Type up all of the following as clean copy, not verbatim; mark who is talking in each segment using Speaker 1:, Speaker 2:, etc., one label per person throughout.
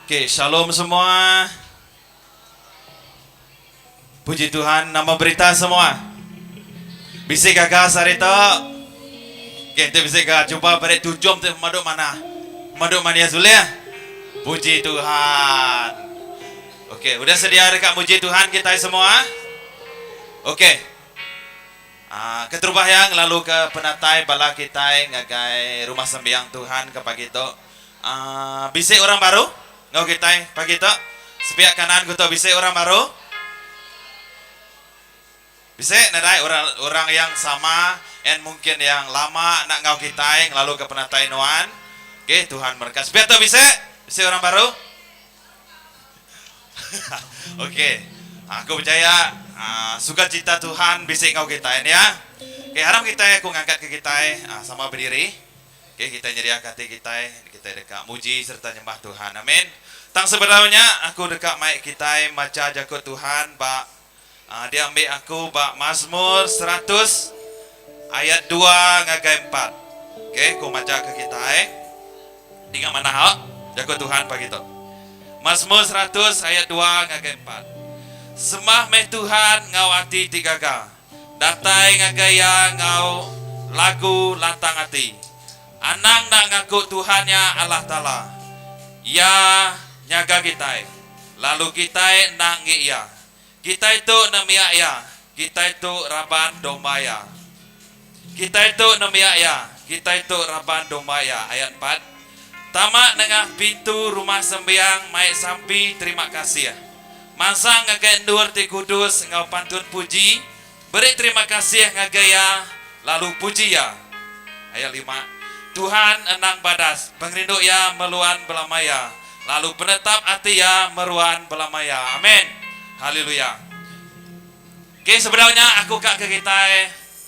Speaker 1: Oke, shalom semua. Puji Tuhan, nama berita semua. Bisa kakak sarito. Oke, itu bisa kakak coba beri tujum tu maduk mana? Maduk mana ya Zulia? Puji Tuhan. Oke, udah sedia dekat puji Tuhan kita semua? Oke. Keterubah yang lalu ke penatai bala kita ngagai rumah sembiang Tuhan ke pagi itu. Bisik orang baru? Ngau kita pagi tu. Sepiak kanan kutu bisik orang baru? Bisik nadai orang yang sama and mungkin yang lama nak ngau kita lalu ke penatai nuan. Oke, Tuhan berkat. Sepiak tu bisik? Bisik orang baru? Oke. Aku percaya sukacita Tuhan bisik ngau kita ya. Oke, harap kita aku ngangkat ke kita sama berdiri. Oke, kita nyeriak hati kita dekat muji serta nyembah Tuhan. Amin. Tang sebenarnya aku dekat mic kita maca jakut Tuhan bak dia ambil aku bak Mazmur 100 ayat 2 ngagai 4. Oke, aku maca ke kita Tinggal mana hak jakut Tuhan pagi tu. Mazmur 100 ayat 2 ngagai 4. Semah meh Tuhan ngau hati tigaga. Datai ngagaya ngau lagu lantang hati. Anang nak ngaku Tuhannya Allah Ta'ala. Ya nyaga kita. Lalu kita nak ngiya. Kita itu namiak ya. Kita itu raban domba ya. Kita itu namiak ya. Kita itu raban domba ya. Ayat 4. Tamak nengah pintu rumah sembiang mai sampi terima kasih ya. Masang ngagai nur ti kudus ngau pantun puji. Beri terima kasih ngagaya lalu puji ya. Ayat 5. Tuhan enang badas, pengrindu ya meluan belamaya, lalu penetap hati ya meruan belamaya. Amin. Haleluya. Oke, sebenarnya aku kak ke kita,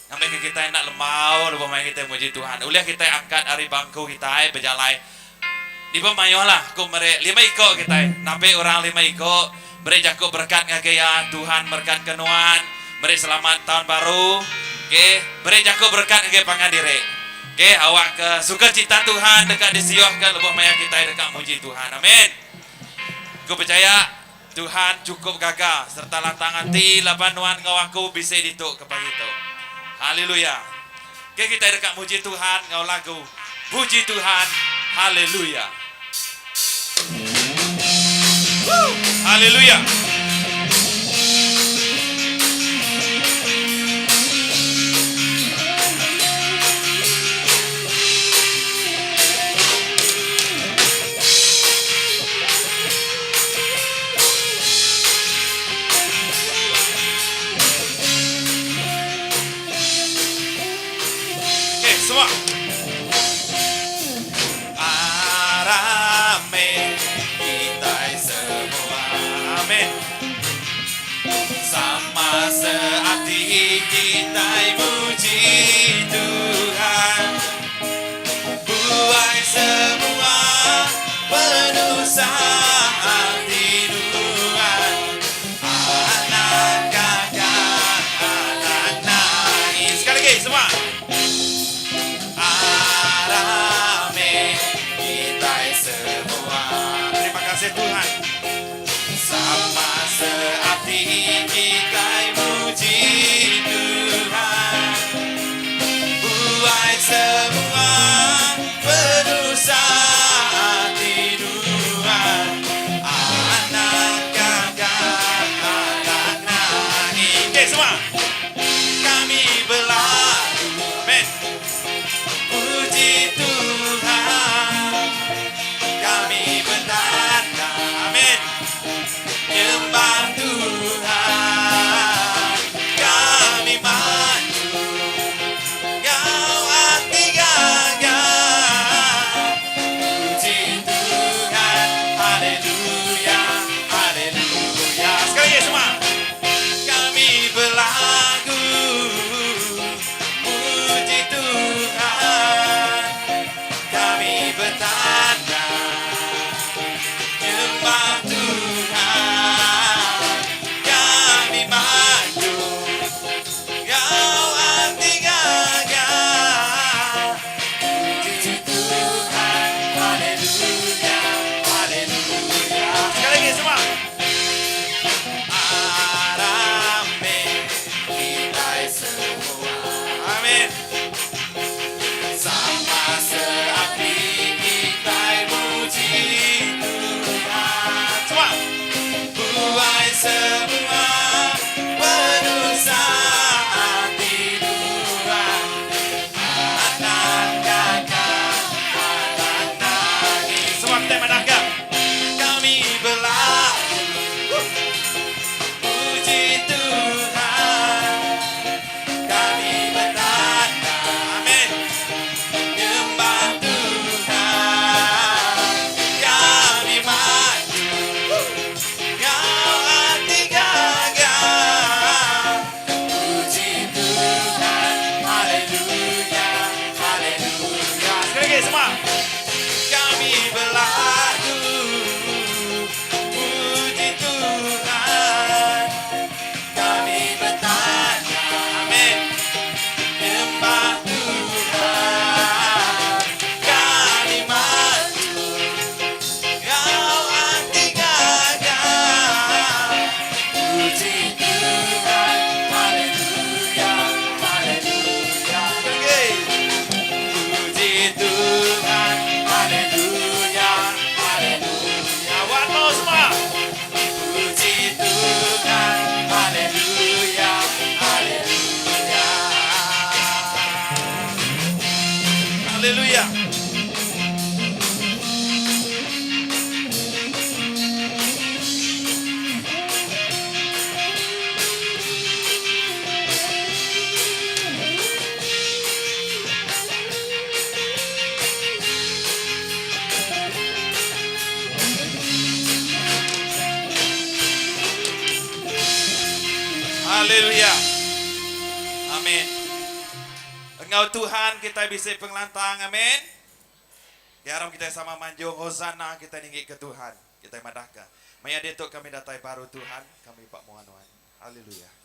Speaker 1: sampai ke kita nak lemau, lupa main kita muji Tuhan. Uliah kita angkat dari bangku kita, berjalai. Di pemayoh lah, aku mere 5 iko kita, nape orang 5 iko, beri jaku berkat ngagaya Tuhan berkat kenuan, beri selamat tahun baru. Oke, beri jaku berkat ngagaya pangandire. Oke, awak ke sukacita Tuhan dekat disiohkan lebih maya kita dekat muji Tuhan. Amin. Aku percaya Tuhan cukup gagah serta latang hati laban nuan ngau aku bisa dituk kepada itu. Haleluya. Oke, kita dekat muji Tuhan ngau lagu puji Tuhan. Haleluya. Haleluya. Semua Arame kita semua. Amin. Sama sehati kita muji Tuhan. Buai semua penusa hati Tuhan. Anak kakak, anak nangis. Sekali lagi semua. Tuhan sama sehati kita muji Tuhan. Buai semua penusa hati Tuhan. Haleluya. Amin. Engkau Tuhan kita bisa penglantang. Amin. Garam kita sama manjung hosana kita tinggi ke Tuhan. Kita madahkan. Maya detok kami datai baru Tuhan. Kami pak muanuan. Haleluya.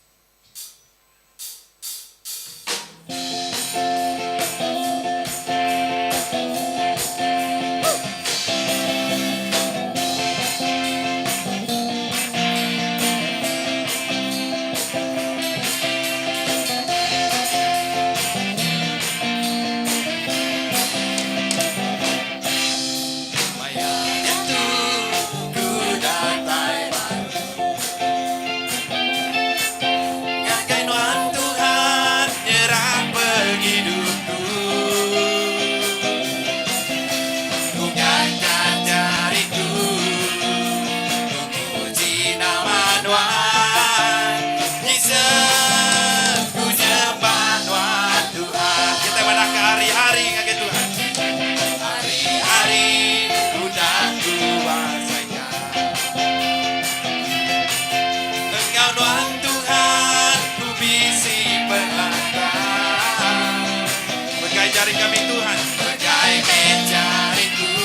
Speaker 1: Jari kami Tuhan, bergai mencariku,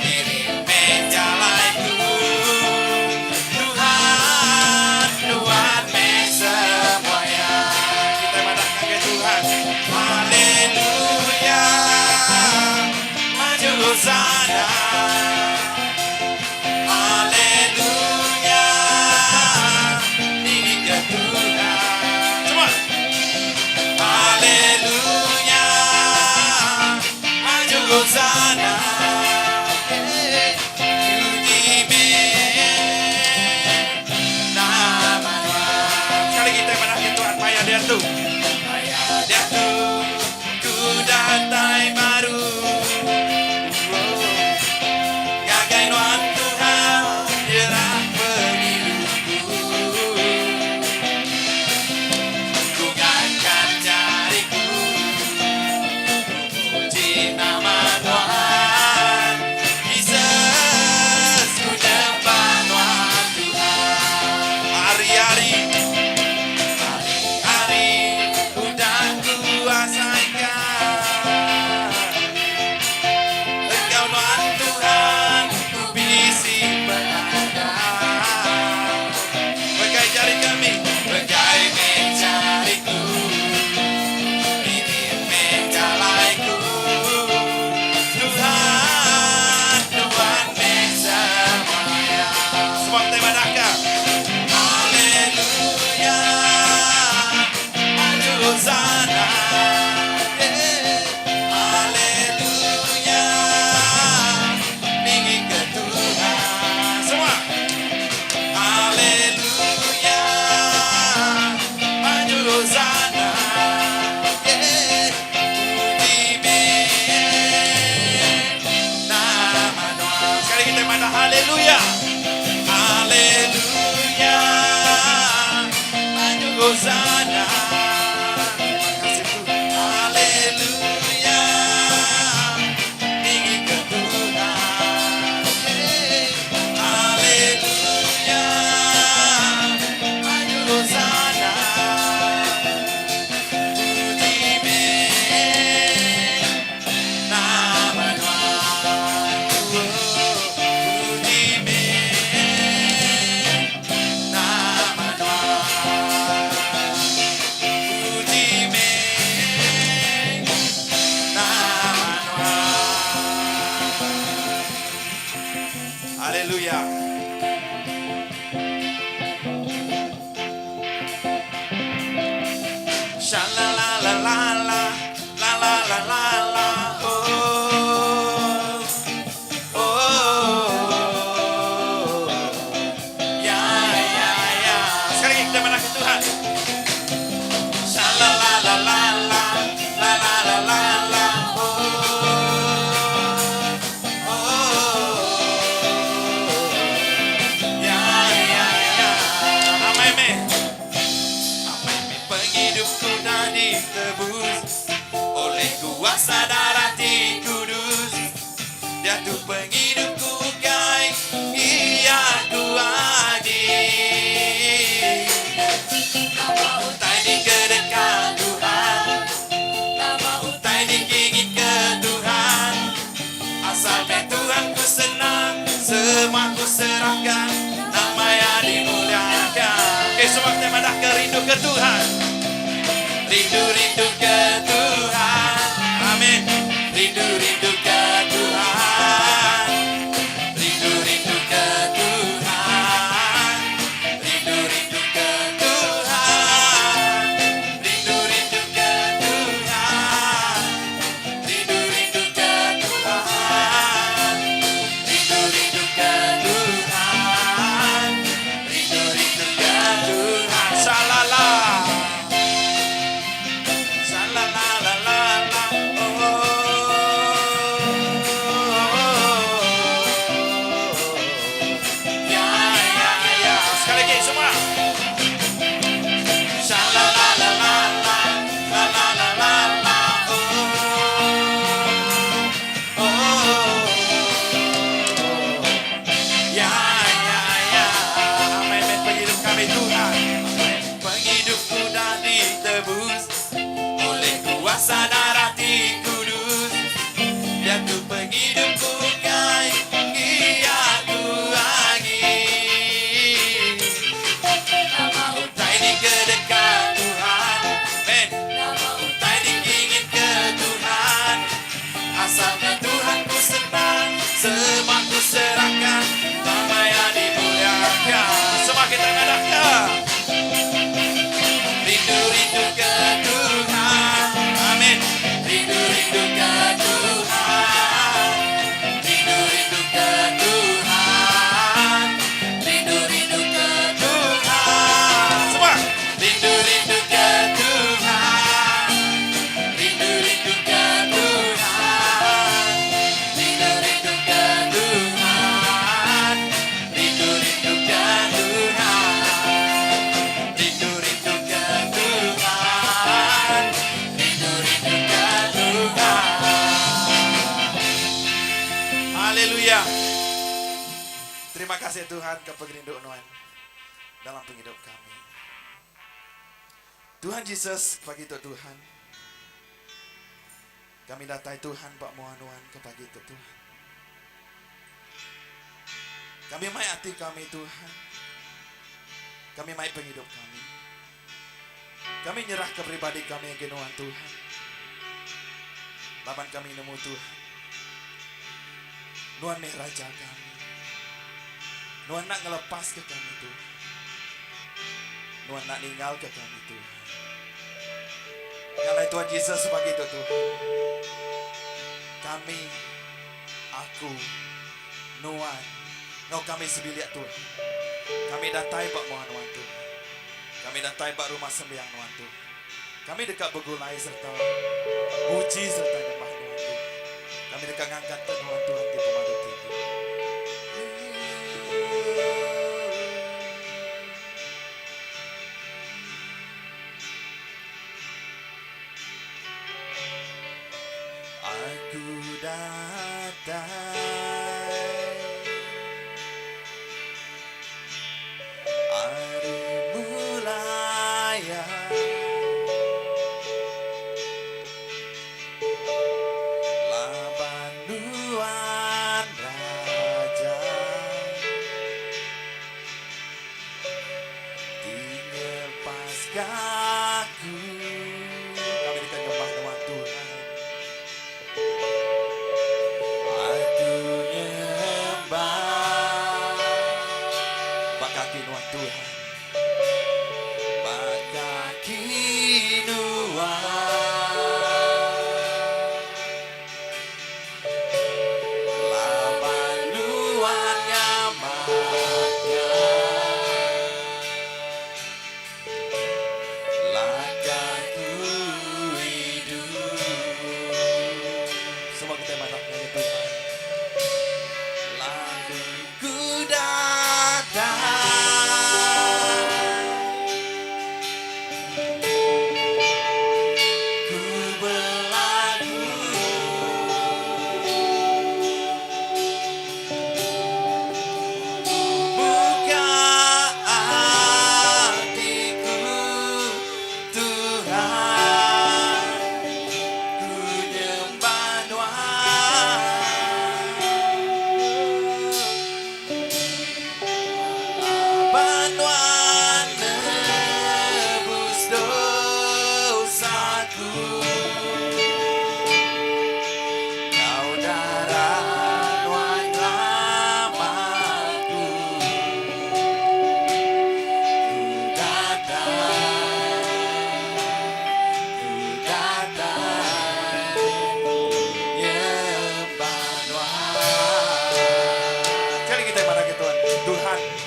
Speaker 1: diri menjalaiku, Tuhan, Tuhan me semuanya. Kita madahkan ke Tuhan, haleluya, maju sana, haleluya, tinggi ke Tuhan, semua, haleluya. Sana sekali kita menangin Tuhan Maya dia tuh ku datai baru gagai nuan Tuhan jerah penghidupu ku akan cariku puji nama haleluya, haleluya, maju hosana, haleluya, tinggi ke Tuhan, haleluya, maju hosana, puji nama haleluya. Shalalalalala, la la la la la, oh, oh, ya ya ya. Sekali lagi kita menangis Tuhan. Shalalalalala, la la la la la, hidupku dah ditebus oleh kuasa darah Ti Kudus. Jatuh penghidupku gai, ia ku hadir. semua ku serahkan, nama-Nya dimuliakan. Oke, semua kita madahkan rindu ke Tuhan. Rindu-rindu ke Tuhan. Amin. Rindu-rindu ke Tuhan. Rindu-rindu ke Tuhan. Rindu-rindu ke Tuhan. Rindu-rindu ke Tuhan. Rindu-rindu ke Tuhan. Rindu-rindu ke Tuhan. Rindu-rindu ke Tuhan. Salala. Kuasa darah Ti Kudus, Dia tu penghidupku, Dia ku angin. Nama untai dikedekat Tuhan, men. Nama untai diingin ke Tuhan. Asalnya Tuhan ku senang, semua ku serahkan, nama-Nya dimuliakan. Semua kita ngadahkan. Rindu-rindu ke Tuhan. Amin. Rindu-rindu ke Tuhan. Rindu-rindu ke Tuhan. Rindu-rindu ke Tuhan. Semua. Rindu-rindu ke Tuhan. Rindu-rindu ke Tuhan. Rindu-rindu ke Tuhan. Rindu-rindu ke Tuhan. Rindu-rindu ke Tuhan. Rindu-rindu ke Tuhan. Haleluya. Terima kasih Tuhan kepengrinduan dalam penghidup kami. Tuhan Yesus, pagi itu Tuhan. Kami datai Tuhan Pak Muhanuan ke pagi itu Tuhan. Kami mai hati kami Tuhan. Kami mai penghidup kami. Kami nyerah ke pribadi kami yang genuan Tuhan. Laban kami nemu Tuhan. Nuan nih raja kami. Nuan nak ngelepas ke kami Tuhan. Nuan nak ninggal ke kami Tuhan. Karena Tuhan Yesus sebagai itu Tuhan. Kami, aku, Nuan, kami sebiliak Tuhan. Kami datai bak Muhanuan Tuhan. Kami datai bak rumah sembiang Nuan Tuhan. Kami dekat begulai serta uji serta nyembah Nuan Tuhan. Kami dekat ngangkat Nuan Tuhan di pemadu tinggi. Aku datang hari mulaya, laban Nuan Raja, tinggal paskaku. Kami dekat nyembah Nuan Tuhan. Aku nyembah bak kaki Nuan Tuhan. Bak kaki Nuan, laban Nuan nyamatnya, lakaku hidup. Semua kita matahnya Tuhan. Lalu ku datang, ku berlagu,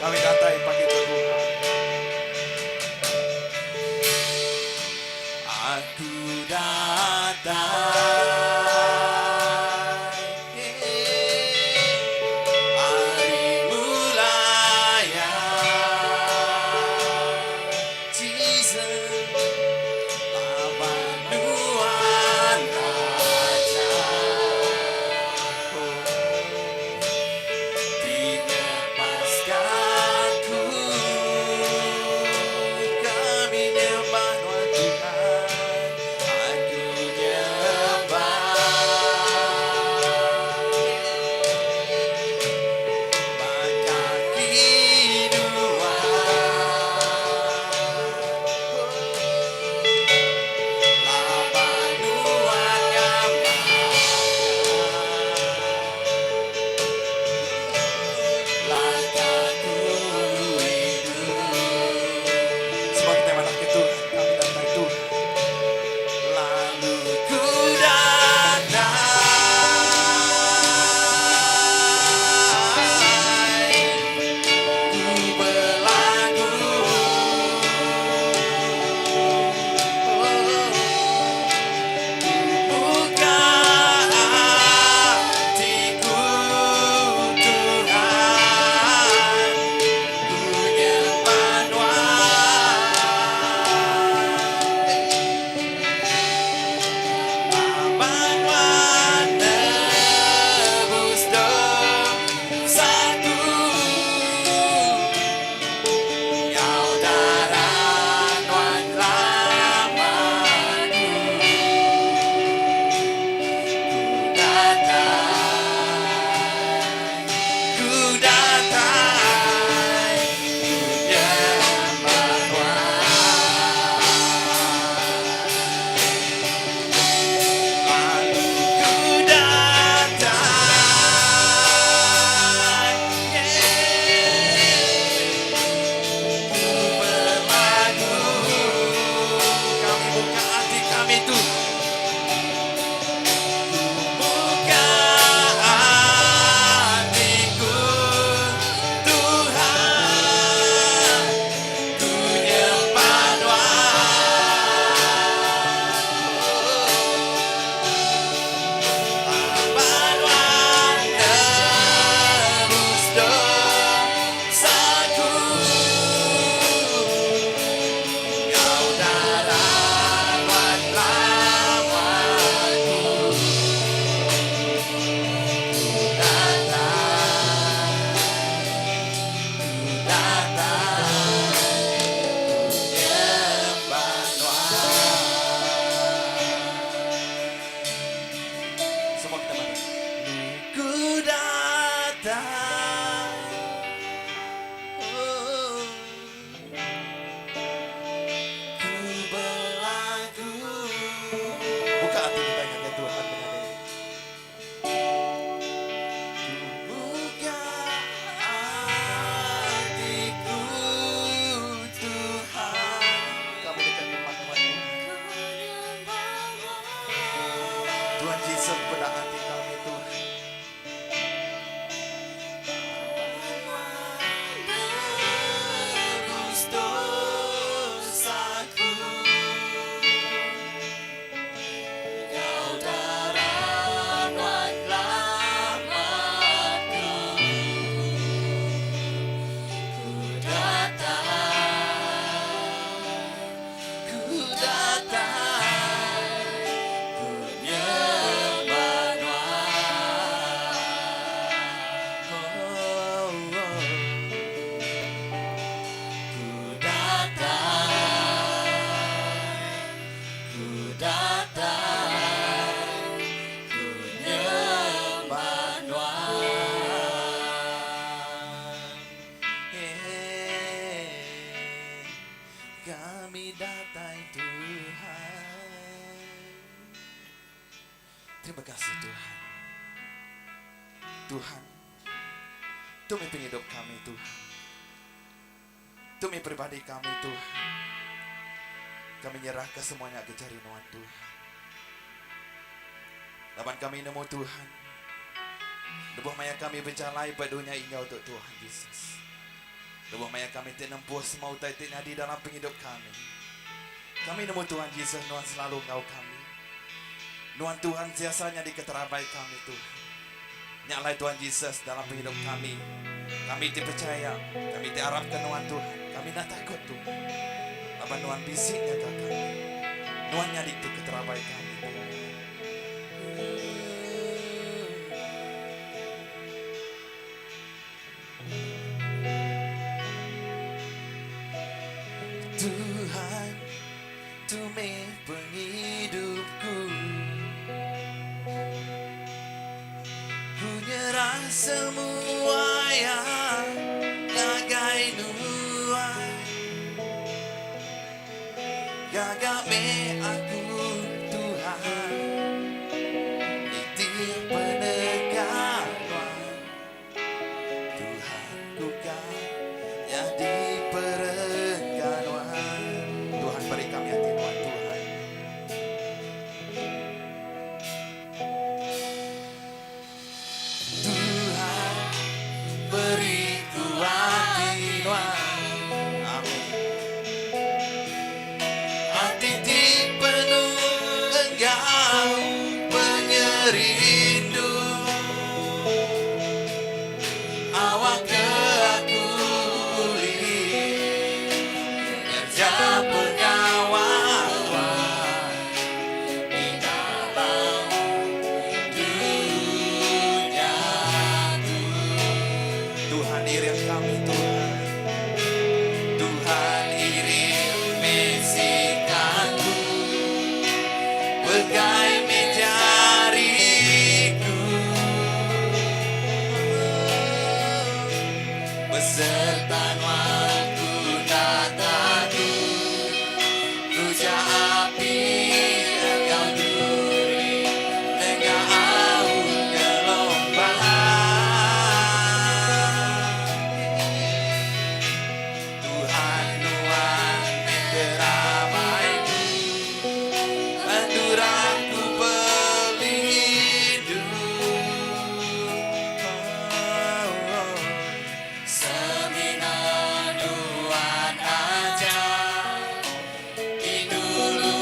Speaker 1: Kami datai pagi itu Tuhan. Aku datang.
Speaker 2: Terima kasih Tuhan. Tuhan, demi penghidup kami Tuhan. Demi pribadi kami Tuhan. Kami nyerahkan semuanya ke jarinuan Tuhan. Laban kami nemu Tuhan. Lebuh maya kami bencalai pada dunia ini untuk Tuhan Yesus. Lebuh maya kami tempuh semua utai di dalam penghidup kami. Kami nemu Tuhan Yesus, Tuhan selalu Engkau kami. Tuhan Tuhan siasanya di keterabai kami Tuhan. Nyalai Tuhan Yesus dalam penghidup kami. Kami dipercaya, kami diharapkan Tuhan. Kami nak takut Tuhan. Apa Tuhan bisiknya ke kami. Tuhan nyadik di keterabai kami Tuhan. Tuhan, Tuhan penghidupku. Ku nyerah semua yang gagai nuai. Gagak me aku Tuhan, itir penegakan. Tuhan bukan jadi perengganuan. Tuhan beri kami hati Tuhan. Tuhan beri ku hati Tuhan. Amin. Hati penuh Engkau penyerindu. Awak ke aku pulih, kerja pengawalan di dalam duniaku. Tuhan irim kami Tuhan. Tuhan irim bisikanku, bagai menjariku. Beserta nuanku dataku, puja api Engkau duri, dengan aur gelombang. Tuhan nuan menteramaiku, anduraku pelindung. Semina nuan aja di dulu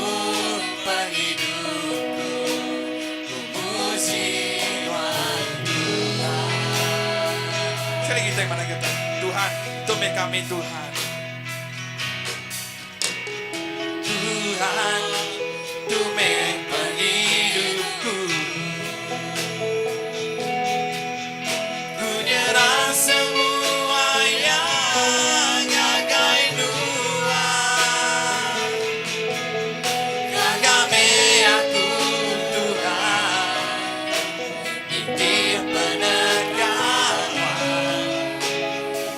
Speaker 2: penghidupku, ku puji nuan Tuhan. Sekali kita yang mana kita Tuhan, Tuhan kami Tuhan. Tuhan, Tuhan penghidupku. Ku nyerah semua yang gagai nuai. Gagame aku Tuhan, itir penegakan.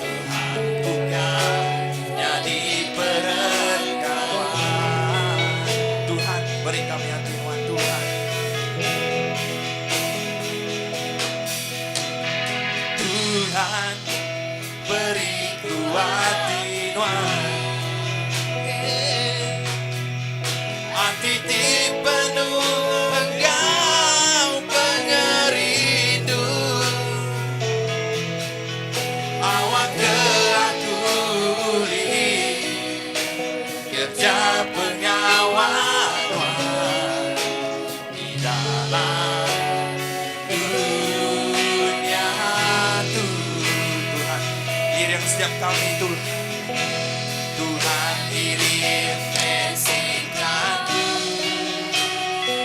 Speaker 2: Tuhan bukan jadi perengganuan. Tuhan beri kami hati Tuhan. Tuhan beri ku hati hati penuh Engkau penyerindu. Awak ke aku pulih, kerja pengawalan di dalam dunia Tuhan. Irim setiap kami Tuhan. Tuhan irim bisikanku,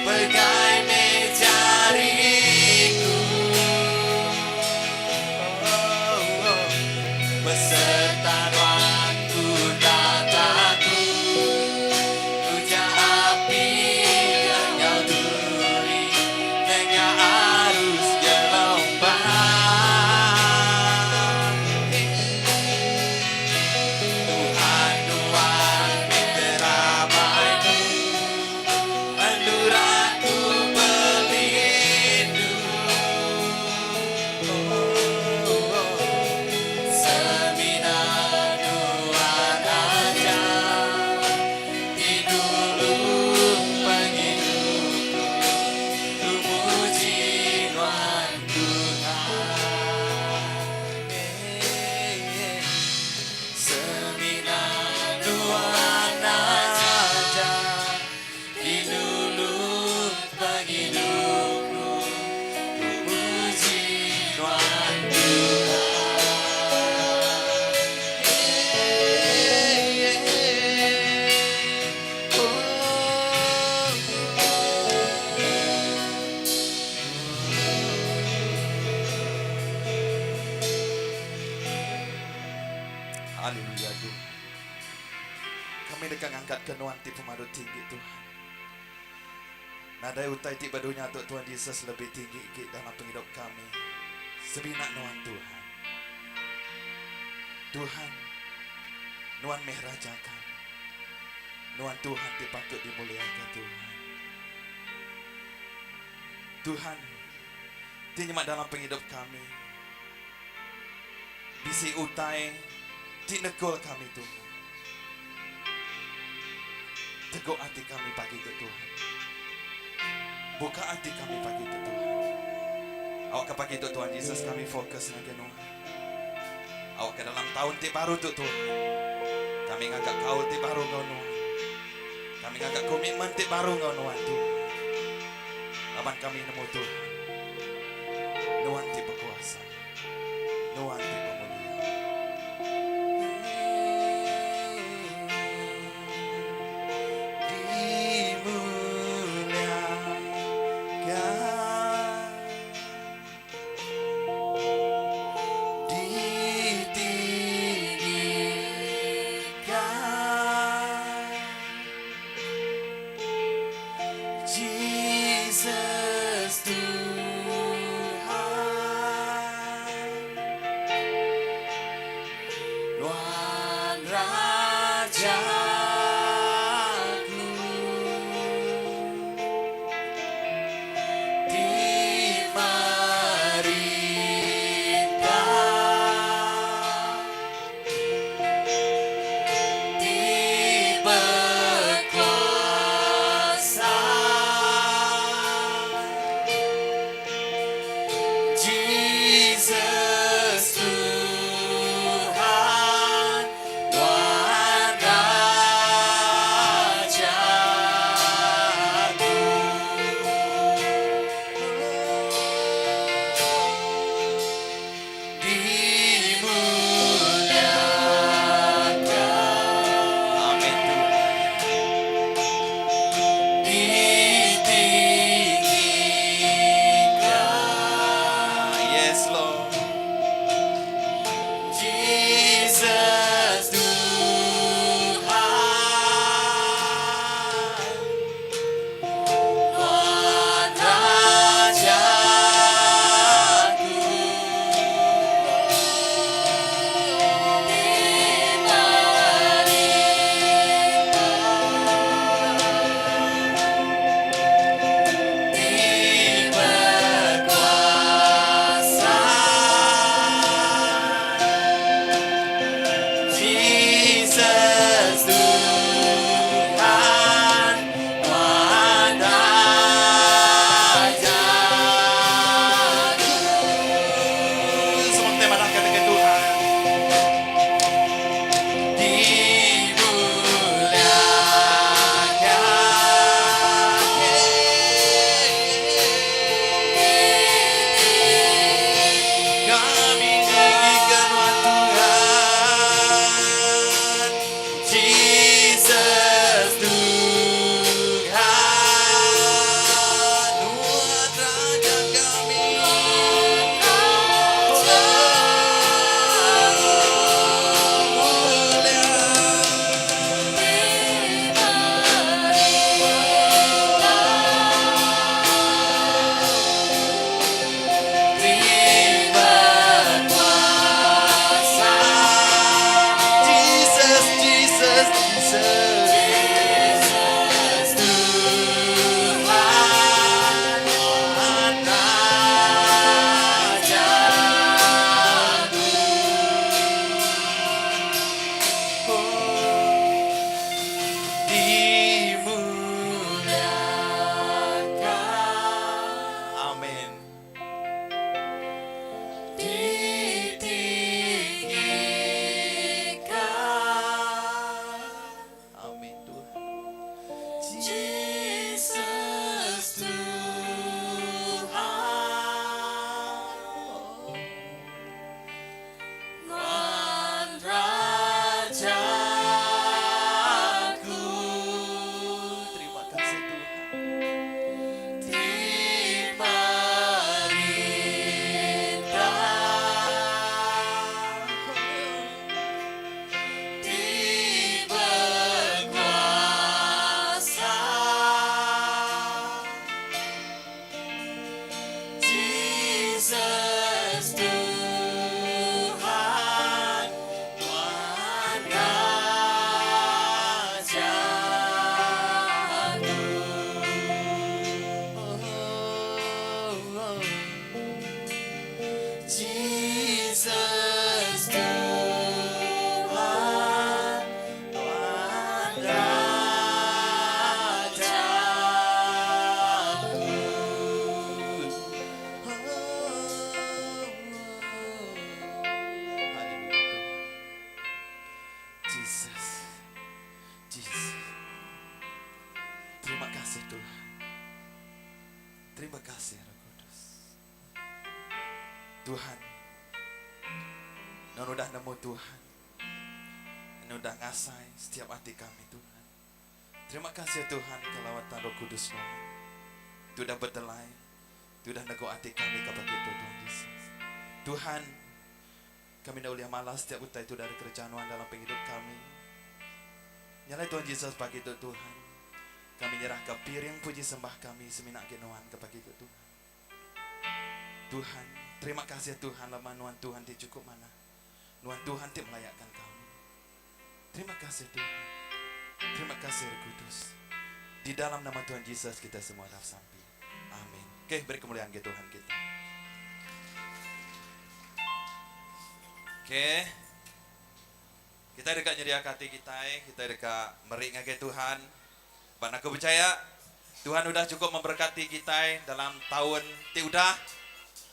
Speaker 2: bagai menjariku. Beserta nuanku dataku, puja api Engkau duri, dengan arus gelombang. Haleluya Tuhan. Kami dekat angkat ke Nuan ti pemadut tinggi Tuhan. Nadai utai ti badunya untuk Tuhan Yesus lebih tinggi ke dalam penghidup kami. Sebinak Nuan Tuhan. Tuhan, Nuan mehrajakan. Nuan Tuhan ti patut dimuliakan Tuhan. Tuhan, ti nyemak dalam penghidup kami. Bisi utai ti negol kami Tuhan. Teguk hati kami pagi itu Tuhan. Buka hati kami pagi itu Tuhan. Awak ke pagi itu Tuhan Yesus kami fokus lagi Tuhan. Awak ke dalam tahun ti baru itu Tuhan. Kami ngagak kaul ti baru kau Tuhan. Kami ngagak komitmen ti baru kau Tuhan Tuhan. Laban kami nemu Tuhan. Tuhan ti berkuasa. Tuhan ti pemulia. Jesus, kasih Roh Kudus. Tuhan, non udah nemu Tuhan. Non udah ngasai setiap hati kami Tuhan. Terima kasih Tuhan kelawatan Roh Kudus Tuhan. Itu udah berdelai. Itu udah nego hati kami kepada itu Tuhan Yesus. Tuhan, kami dah ulia malas setiap utai itu dari kerjaan Tuhan dalam penghidup kami. Nyalai Tuhan Yesus pagi itu Tuhan. Kami nyerah ke piring puji sembah kami seminak genuan kepada itu Tuhan. Tuhan, terima kasih Tuhan lama Nuan Tuhan di cukup mana. Nuan Tuhan ti melayakkan kami. Terima kasih Tuhan. Terima kasih Roh Kudus. Di dalam nama Tuhan Yesus kita semua dah sampai. Amin. Oke, beri kemuliaan ke Tuhan kita. Oke. Kita dekat nyediakan hati kita dekat meri ngage Tuhan. Bana aku percaya Tuhan udah cukup memberkati kita dalam tahun ti udah.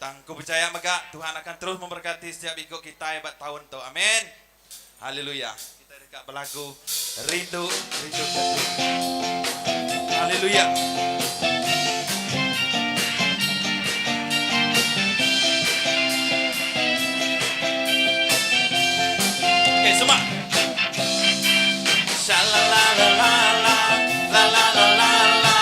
Speaker 2: Tangku percaya maka Tuhan akan terus memberkati setiap ikut kita buat tahun tu. Amin. Haleluya. Kita dekat berlagu rindu ke Tuhan. Haleluya. Oke, semua. Shalalalalala, la la la la la.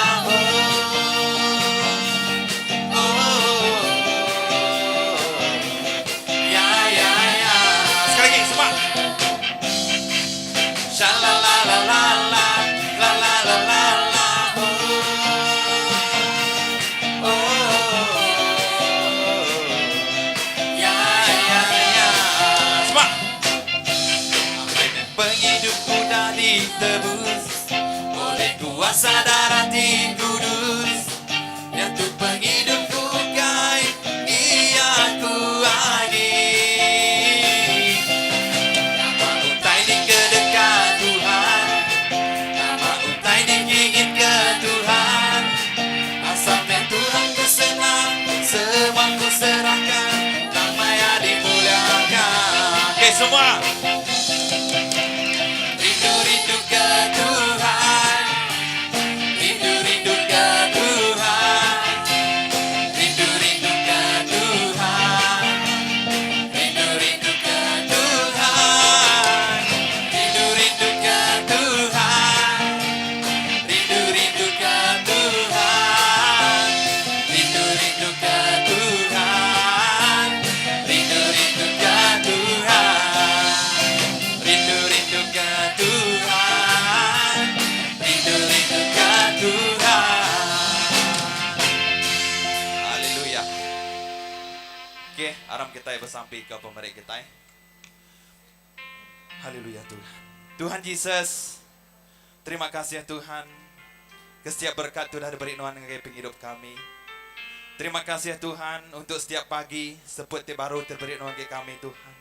Speaker 2: Ditebus oleh kuasa darah Ti Kudus, yang tu penghidupku kai ia kuagi. Nama utai di kedekat Tuhan, nama utai diingin ke Tuhan. Asalnya Tuhan ku senang, semua ku serahkan, namanya dimuliakan. Oke semua. Rindu ke Tuhan, rindu ke Tuhan, rindu ke Tuhan, rindu ke Tuhan, rindu ke Tuhan, rindu ke Tuhan, rindu ke Tuhan, rindu ke Tuhan, rindu ke Tuhan, rindu ke Tuhan. Haleluya. Oke, aram kita bersampai ke pemerik kita. Haleluya Tuhan. Tuhan Yesus, terima kasih ya Tuhan. Ke setiap berkat Tuhan diberi Tuhan ngai penghidup kami. Terima kasih ya Tuhan untuk setiap pagi seperti baru terberi Tuhan ke kami Tuhan.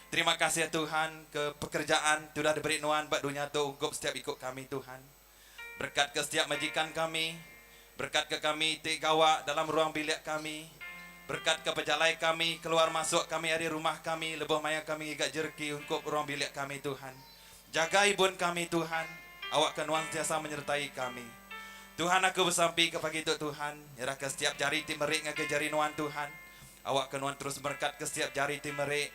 Speaker 2: Terima kasih ya Tuhan ke pekerjaan sudah diberi Tuhan buat dunia tu untuk setiap ikut kami Tuhan. Berkat ke setiap majikan kami, berkat ke kami gawa dalam ruang bilik kami, berkat ke pejalai kami keluar masuk kami dari rumah kami, lebih maya kami gak jerki untuk ruang bilik kami Tuhan. Jaga ibun kami Tuhan, awak kenuan sentiasa menyertai kami. Tuhan aku bersampai ke pagi itu Tuhan, nyerah ke setiap jari timerik ngake jari nuan Tuhan. Awak kenuan terus berkat ke setiap jari timerik.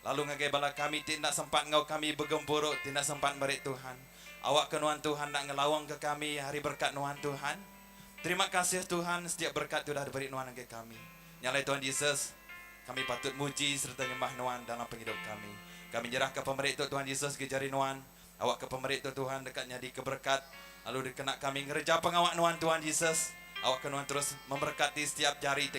Speaker 2: Lalu ngagai bala kami tidak sempat ngau kami bergemburu, tidak sempat merik Tuhan. Awak kenuan Tuhan nak ngelawang ke kami hari berkat nuan Tuhan. Terima kasih Tuhan setiap berkat sudah diberi nuan ke kami. Nyalai Tuhan Yesus, kami patut muji serta nyembah nuan dalam penghidup kami. Kami nyerah ke pemerik Tuhan Yesus ke jari nuan. Awak ke pemerik Tuhan dekatnya di keberkat. Lalu dikenak kami ngereja pengawak nuan Tuhan Yesus. Awak kenuan terus memberkati setiap jari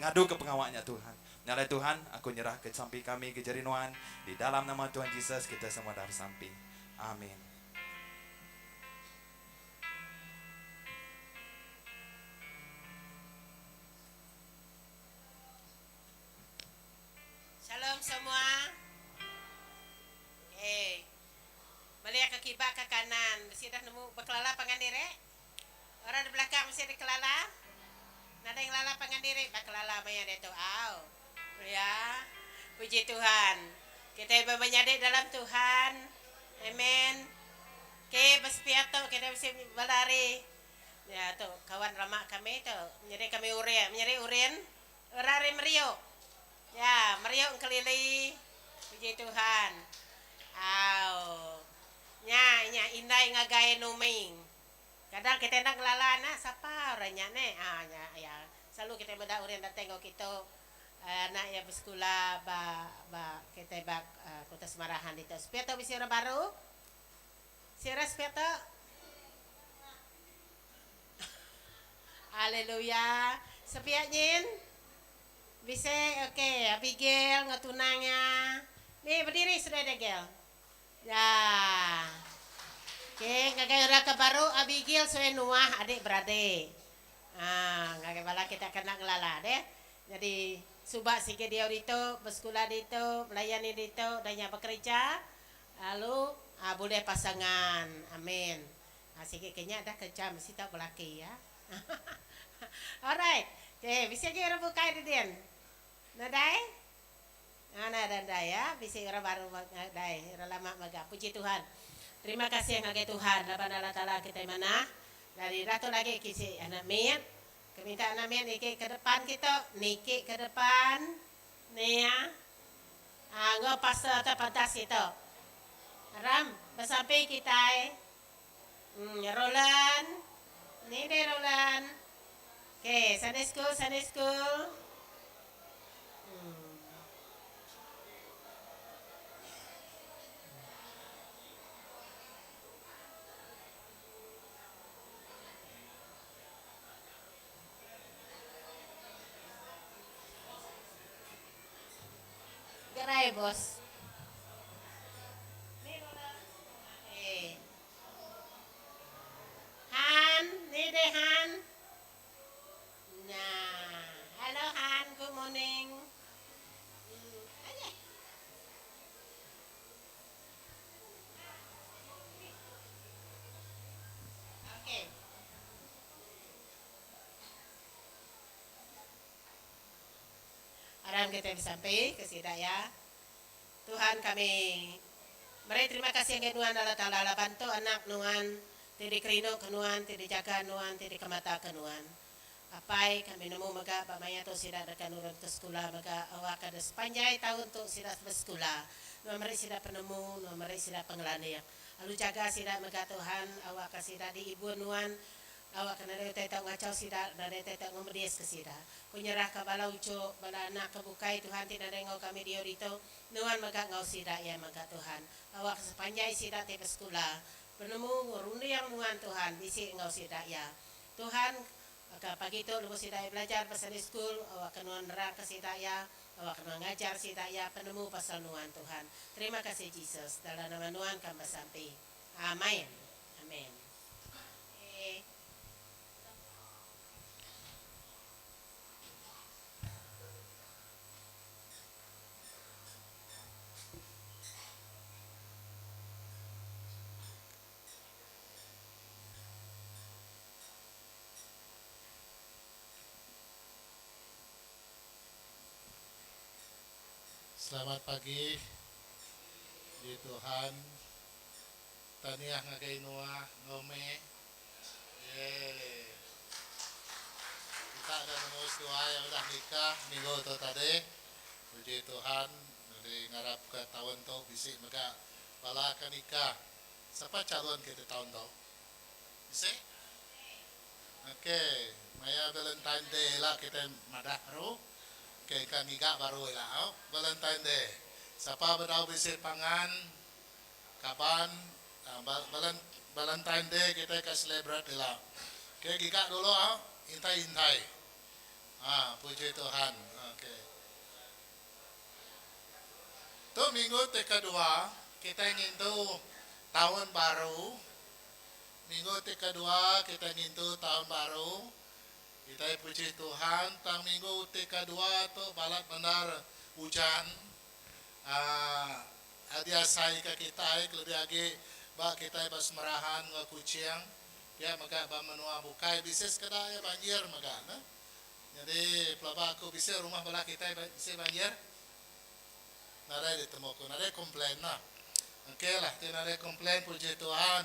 Speaker 2: ngadu ke pengawaknya Tuhan. Nyalai Tuhan, aku nyerah ke sampai kami ke jari nuan. Di dalam nama Tuhan Yesus kita semua dah sampai. Amin.
Speaker 3: Shalom semua. Melihat ke kibak ke kanan, mesti dah nemu berkelala pangan diri. Orang di belakang mesti ada kelala. Nada yang lala pangan diri, berkelala maya dia tu. Ya, puji Tuhan. Kita bermenyadari dalam Tuhan. Amen. Ke bersepiatu kita mesti berlari. Ya tuh kawan lama kami tuh menyeri kami urin, menyeri urin, rari meriuk. Ya meriuk kelili, puji Tuhan. Aw, nya indai ngagae numing. Kadang kita nak lalana siapa orangnya nih, ya selalu kita beda urin dan tengok kita anak ya bersekolah kita kota Semarahan itu. Sepeda bisa orang baru, siapa sepeda? Haleluya. Sepiak nyin. Bisa oke, Abigail ngatunangnya. Nih berdiri sudah ada Gel. Ya. Oke, ngagai raka baru Abigail soe nuah adik beradik. Ngagai bala kita kena ngelala deh. Jadi subak sikit dia dito, bersekolah dito, melayani dito, dan yang bekerja. Lalu boleh pasangan. Amin. Sikit kayaknya ada kerja mesti tak berlaki ya. Alright. Okay, bisa je orang buka itu dia. Nadai? Nadai ya. Bisa orang baru nadai. Orang lama maga. Puji Tuhan. Terima kasih yang agak Tuhan. Laban Allah Ta'ala kita mana. Dari ratu lagi kisi anak mian. Keminta anak mian niki ke depan kita. Niki ke depan. Nih ya. Nggak pas terpantas itu. Ram. Bersampai kita. Roland. Ni deh Roland. Oke, Sunday school. Gerai bos. Ni Roland. Han, ni deh Han. Nah, halo Han, good morning. Aja. Oke. Orang kita sampai ke sidaya. Tuhan kami beri terima kasih ke Nuan Allah Ta'ala bantu anak Nuan tidak kerino ke Nuan, tidak jaga Nuan, tidak kemata ke Nuan. Apai kami nemu maga pamaya to sida dekan urang ke sekolah maga awak ada sepanjang tahun tu sida bersekolah. Nomor sida penemu, nomor sida pengelani. Alu jaga sida maga Tuhan awak sida di ibu Nuan awak kena dari tetap ngacau sida dari tetap ngomedies ke sida. Kunyerah ke bala uco bala anak kebukai Tuhan tidak ada ngau kami dia itu Nuan maga ngau sida ya maga Tuhan. Awak sepanjang sida te bersekolah. Penemu ngurundi yang Nuan Tuhan bisi ngau sida ya. Tuhan pagi itu lu sida belajar pasal school awak kenuan neraka sida ya awak kenuan ngajar sida ya penemu pasal Nuan Tuhan. Terima kasih Jesus dalam nama Nuan kami sampai. Amin. Amin.
Speaker 4: Selamat pagi di Tuhan. Taniah ngagai Noah ngome. Kita ada menulis doa yang udah nikah minggu itu tadi. Puji Tuhan. Dari ngarap ke tahun tu bisik mega bala ke nikah. Siapa calon kita tahun tu? Bisik? Oke, Maya Valentine Day lah kita madah baru. Kay kaniga baru lah, Valentine Day. Sapa berdaw bisir pangan, kapan, Valentine Day kita celebrate lah. Kay giga dulu intay. Puji Tuhan. Okay. Tu minggu kedua kita ngintu tahun baru. Minggu kedua kita ngintu tahun baru. Kita puji Tuhan, tang minggu kedua tu balat benar hujan. Adia sai ke kita, lebih lagi bak kita pas merahan nge kucing. Ya maka ba menua bukai bisnis kada ya banjir maka. Nah? Jadi pelaba aku bisa rumah bala kita bisa banjir. Nara ditemukan, nara komplain nah. Oke lah, nara komplain puji Tuhan.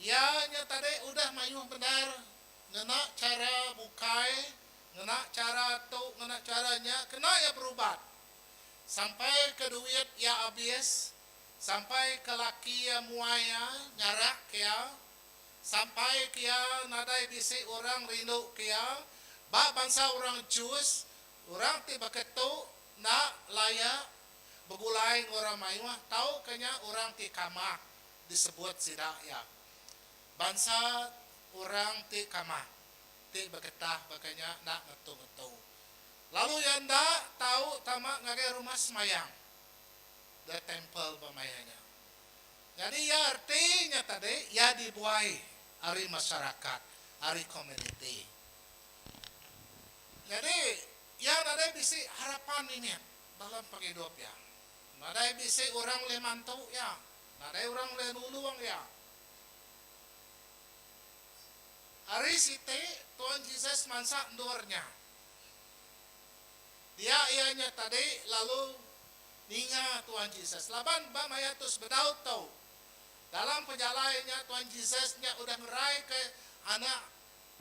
Speaker 4: Ianya tadi udah mayuh benar ngena cara bukai, ngena cara tu, ngena caranya, kena ya berubat. Sampai ke duit ya habis, sampai ke laki ya muaya, nyarak ya, sampai kia nadai bisi orang rindu kia, bangsa orang Jus, orang tiba ketu, nak layak, begulai orang mayuah, tahu kenya orang ti kamak, disebut sidak ya. Bangsa orang ti kamah, ti bergetah bakanya nak ngetu-ngetu. Lalu yang tak tahu tamak ngagai rumah semayang, the temple pemayanya. Jadi ya artinya tadi ya dibuai hari masyarakat, hari community. Jadi ya ada bisi harapan ini dalam penghidup ya. Ada bisi orang le mantu ya, ada orang le nuluang ya. Hari site Tuhan Yesus mansak endurnya. Dia ianya tadi lalu ninga Tuhan Yesus. Laban ba mayatus bedaut tau. Dalam penjalaannya Tuhan Yesusnya udah ngerai ke anak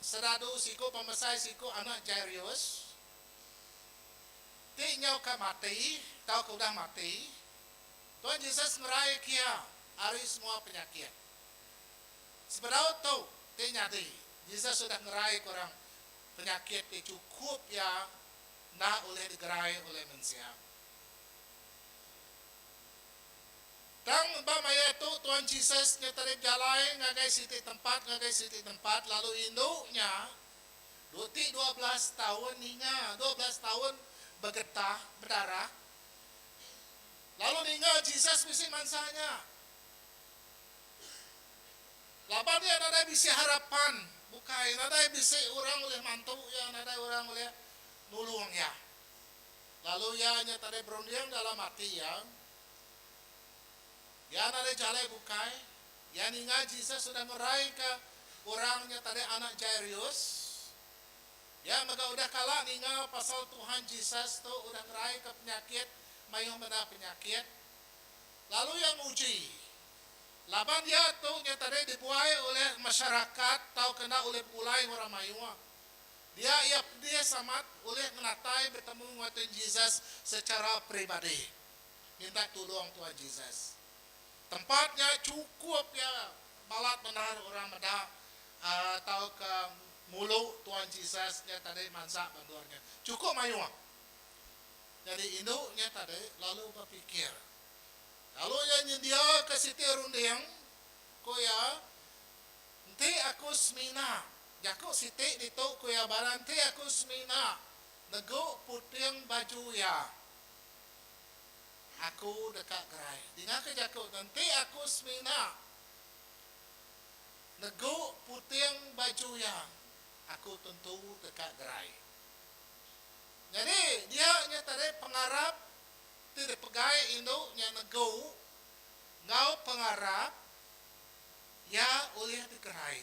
Speaker 4: seradu siku pemesai siku anak Jairus. Ti nyau ka mati, tau ke udah mati. Tuhan Yesus ngerai kia hari semua penyakit. Sebedaut tau, ti nyadi. Yesus sudah ngerai korang penyakit itu cukup ya nak oleh digerai oleh manusia. Tang bamaya itu Tuhan Yesus nyetarip jalai ngagai siti tempat lalu induknya 12 tahun hingga 12 tahun bergetah berdarah. Lalu hingga Yesus misi mansanya. Labannya ada bisi harapan. Bukai, nadai bisi orang oleh mantu ya, nadai orang oleh nulung ya. Lalu ya nyatade berundiang dalam hati ya. Ya nadai jalai bukai. Ya ninga Jesus sudah meraih ke orangnya tadi anak Jairus. Ya maka udah kalah ninga pasal Tuhan Jesus tu udah meraih ke penyakit, mayung benda penyakit. Lalu yang uji. Laban dia tu tadi dibuai oleh masyarakat tahu kena oleh pulai orang mayua. Dia samat oleh menatai bertemu dengan Tuhan Yesus secara pribadi. Minta tolong Tuhan Yesus. Tempatnya cukup ya balat benar orang meda tahu ke mulut Tuhan Yesusnya tadi mansak bandurnya. Cukup mayua. Jadi induknya tadi lalu berpikir. Lalu yang dia ke siti rundiang, koya, nanti aku semina, jaku siti itu koya barang, nanti aku semina, nego puting baju ya, aku dekat gerai. Dengar ke jaku, nanti aku semina, nego puting baju ya, aku tentu dekat gerai. Jadi dia nyatare pengarap tidak pegai induknya nego ngau pengarap ya oleh digerai.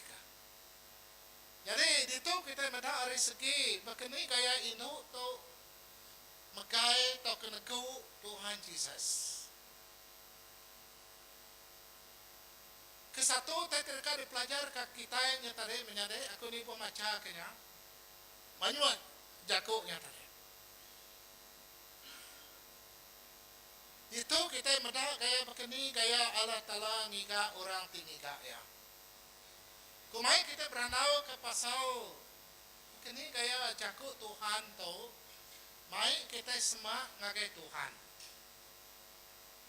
Speaker 4: Jadi itu kita meda dari segi begini gaya induk tu megai atau ke nego Tuhan Yesus. Kesatu ketika dipelajar kita yang tadi menyadari aku ni pemaca kenya banyak jakuknya tadi. Itu kita meda gaya begini gaya Allah Ta'ala ngiga orang tingiga ya. Kumai kita beranau ke pasal begini gaya jakuk Tuhan tu, mai kita semua ngagai Tuhan.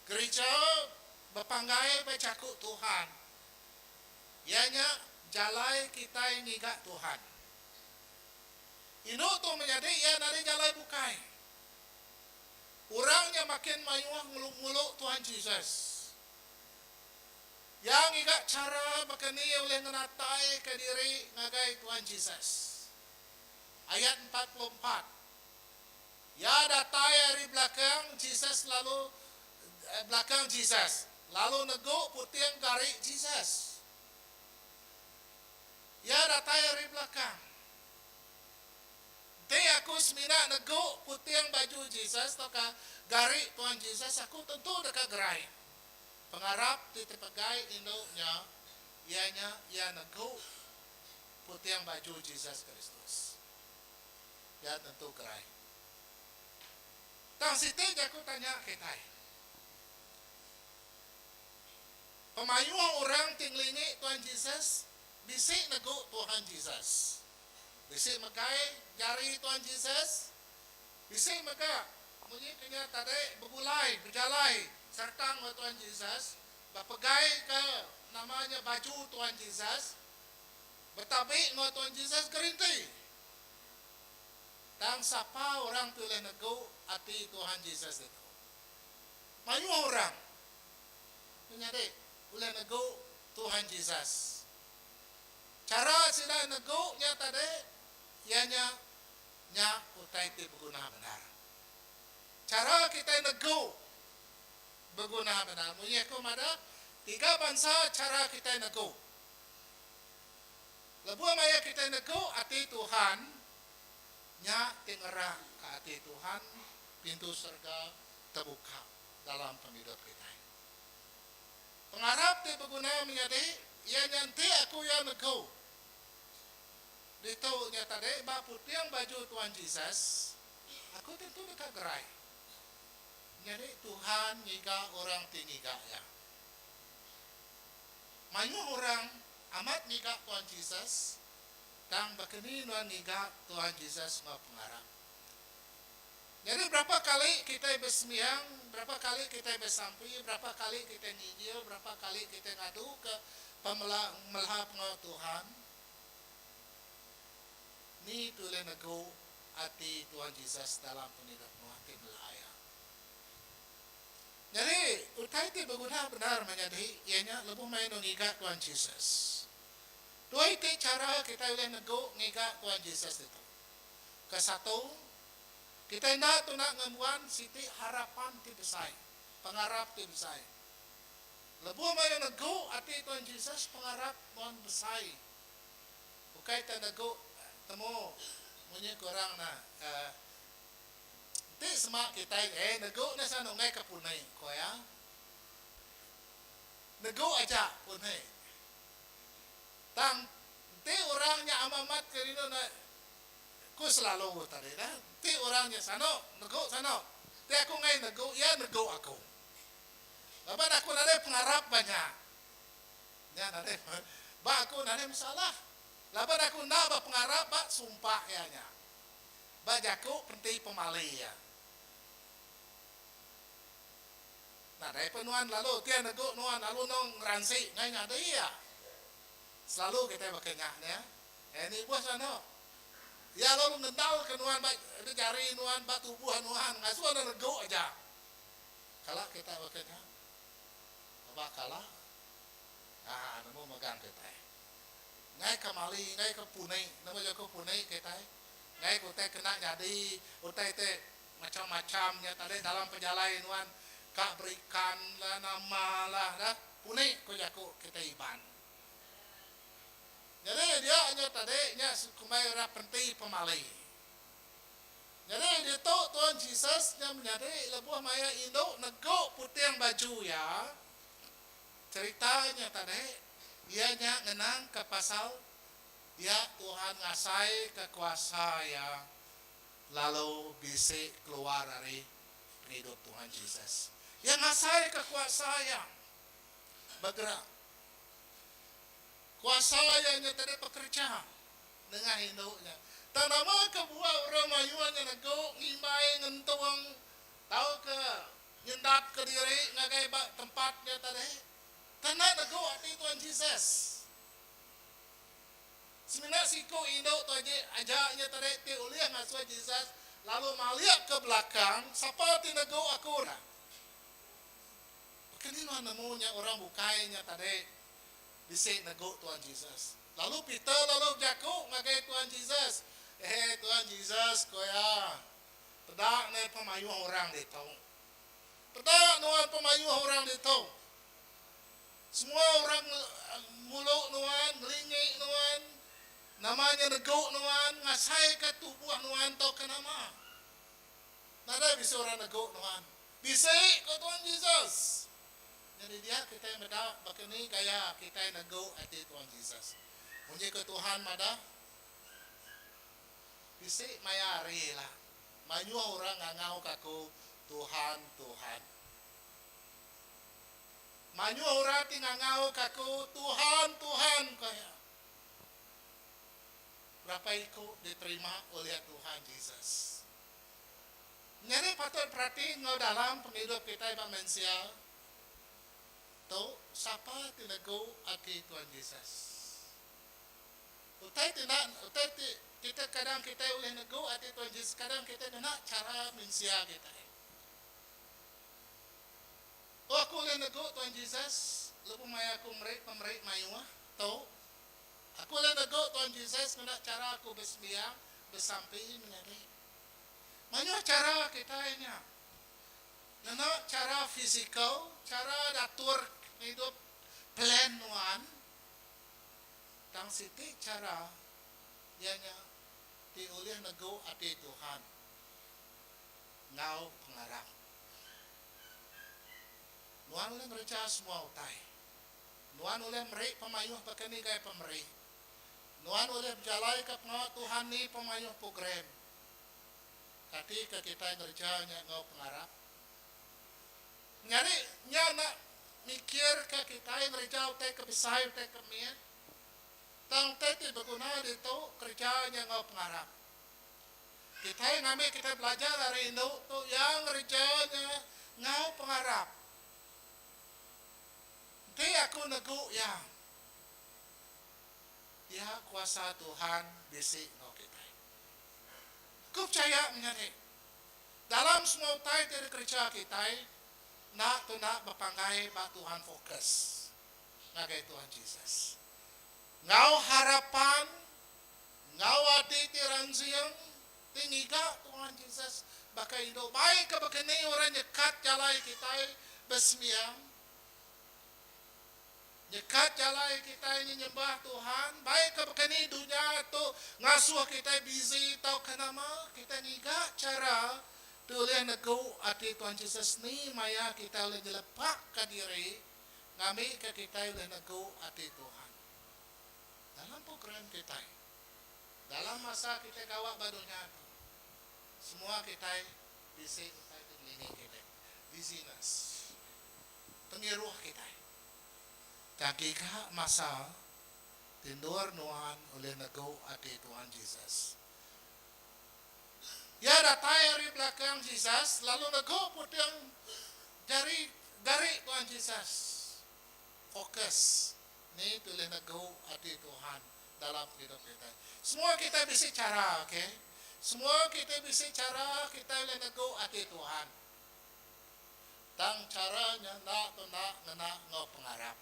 Speaker 4: Gereja berpanggai berjakuk Tuhan. Ianya jalai kita yang ngiga Tuhan. Inu tu menjadi ia dari jalai bukai. Orangnya makin mayuah nguluk-nguluk Tuhan Yesus. Yang igak cara makani oleh ngenatai ke diri ngagai Tuhan Yesus. Ayat 44. Ya datai dari belakang Jesus lalu belakang Jesus. Lalu nego putih yang garik Jesus. Ya datai dari belakang. Te aku semina nego putih yang baju Jesus toka garik Tuhan Yesus aku tentu dekat gerai. Pengarap titik pegai induknya ianya ia nego putiang baju Jesus Kristus. Ya tentu gerai. Tang siti aku tanya kita. Pemayuh orang tinglingi Tuhan Yesus, bisik nego Tuhan Yesus. Bisik megai jari Tuhan Yesus, bisik mega mungkin kena tadi begulai, berjalai serta dengan Tuhan Yesus, berpegai ke namanya baju Tuhan Yesus, bertabik dengan Tuhan Yesus gerinti. Dan siapa orang tu boleh nego hati Tuhan Yesus itu? Mayu orang menyadari boleh nego Tuhan Yesus. Cara sila nego nya tadi ianya nya utai ti berguna benar. Cara kita nego berguna benar. Punya ko ada 3 bangsa cara kita nego. Lebuh maya kita nego hati Tuhan nya tingera ke hati Tuhan, pintu surga terbuka dalam penghidup kita. Pengarap ti berguna menyadari ia nanti aku yang nego. Dito nya tadi ba putiang baju Tuhan Yesus, aku tentu dekat gerai. Jadi Tuhan ngiga orang tingiga ya. Mayu orang amat ngiga Tuhan Yesus, dan bakini nuan ngiga Tuhan Yesus ma pengarap. Jadi berapa kali kita bersemiang, berapa kali kita bersampai, berapa kali kita ngijil, berapa kali kita ngadu ke pemelahap Tuhan. Ni tulen nego hati Tuhan Yesus dalam penghidup hati melaya. Jadi utai ti berguna benar menyadari ianya lebih main ngigat Tuhan Yesus. Dua itu cara kita boleh nego ngigat Tuhan Yesus itu. Kesatu, kita nak tu nak ngemuan siti harapan ti besai, pengarap ti besai. Lebih main nego hati Tuhan Yesus pengarap Tuhan besai. Bukai ta nego temu punya korang na ti semak kita nego na sa nungay kapunay ko ya nego aja punay tang ti orangnya amamat kerino na ko selalu tadi na ti orangnya sano nego sano ti aku ngay nego ya nego ako laban aku nade pengarap banyak ya nade ba aku nade masalah. Laban aku nak berpengarap bak sumpah ianya. Bajaku penting pemalih ya. Nah dari penuan lalu dia nego nuan lalu nong ransi ngai ngada iya. Selalu kita berkenyaknya. Ini buah sana. Ya lalu ngendal ke nuan bak jari nuan bak tubuh nuan ngasu ada nego aja. Kalau kita berkenyak, apa kalah? Ah, nemu megang kita. Ngai kamali, ngai ke punai, nama jago punai kita. Ngai utai kena jadi, utai te macam-macamnya tadi dalam perjalanan wan, kak berikan lah nama lah dah. Punai ko jago kita iban. Jadi dia hanya tadi nya kumai ora penting pemalih. Jadi dia tu Tuhan Yesus nya menyadari lebuh maya Indo nego putiang baju ya. Ceritanya tadi ianya ngenang ke pasal ya Tuhan ngasai kekuasa ya lalu bisa keluar dari hidup Tuhan Yesus yang ngasai kekuasa ya bergerak kuasa yang tadi bekerja dengan hidupnya tanama kebuah orang mayuannya nego ngimai ngentuang tahu ke nyendap ke diri ngagai tempatnya tadi tanah nego hati Tuhan Yesus. Sebenarnya siko Indo tu ajaknya tadi ti uliah ngasuh Yesus lalu melihat ke belakang siapa ti nego aku ora. Begini mana namunya orang bukainya tadi bisik nego Tuhan Yesus. Lalu Peter lalu Jakub ngagai Tuhan Yesus. Tuhan Yesus koya. Pedak ne pemayuh orang itu. Pedak nuan pemayuh orang itu. Semua orang muluk nuan, melingik nuan, namanya nego nuan, ngasai ke tubuh nuan tau ke nama. Nada bisa orang nego nuan. Bisa ke Tuhan Yesus. Jadi dia kita meda bakini kaya kita nego ati Tuhan Yesus. Munji ke Tuhan mada bisi mayari lah. Manyu orang ngangau kaku Tuhan Tuhan. Manyu orang tingangau kaku Tuhan Tuhan kaya. Berapa ikut diterima oleh Tuhan Yesus. Nyari patut perhati ngau dalam penghidup kita manusia. Tahu siapa tinago ati Tuhan Yesus. Utai kita kadang kita oleh nego ati Tuhan Yesus, kadang kita nak cara manusia kita. Oh aku oleh nego Tuhan Yesus, lupa maya aku pemerik mayuah, tahu? Aku oleh nego Tuhan Yesus, nak cara aku bersembahyang, bersampai menyadari. Banyak cara kita ini. Nak cara fisikal, cara datur hidup plan nuan, tang siti cara ianya diulih nego ati Tuhan ngau pengarap nuan ulih mereca semua utai nuan ulih merik pemayuh bakani kaya pemerih nuan ulih berjalai ke pengawat Tuhan ni pemayuh program ketika kita ngerjanya ngau pengarap nyari nak mikir ke kita ngerja utai kebisai utai kemian tang tete berguna itu kerjanya ngau pengarap. Kita yang ngambil kita belajar hari itu tu yang kerjanya ngau pengarap. Nanti aku nego yang ya kuasa Tuhan bisi ngau kita. Aku percaya menyari dalam semua utai dari kerja kita nak tu nak berpanggai bak Tuhan fokus ngagai Tuhan Yesus. Ngau harapan, ngau adi tiransiang, tingiga Tuhan Yesus, bakai hidup baik kebakini orang nyekat jalai kita besmiang, nyekat jalai kita ini nyembah Tuhan, baik kebakini dunia itu ngasuh kita busy tau kenapa kita niga cara boleh nego adi Tuhan Yesus ni maya kita boleh dilepak ke diri, ngambil ke kita boleh nego adi Tuhan. Dalam program kita, dalam masa kita gawak badunya itu, semua kita bisa kita ini kita, business, pengiruh kita. Jika masa tindur nuan oleh nego ati Tuhan Yesus. Ya datai dari belakang Yesus, lalu nego putang dari Tuhan Yesus. Fokus. Ini boleh nego ati Tuhan dalam hidup kita. Semua kita bisa cara, oke? Okay? Semua kita bisa cara kita boleh nego ati Tuhan. Tang caranya nak ngau pengarap.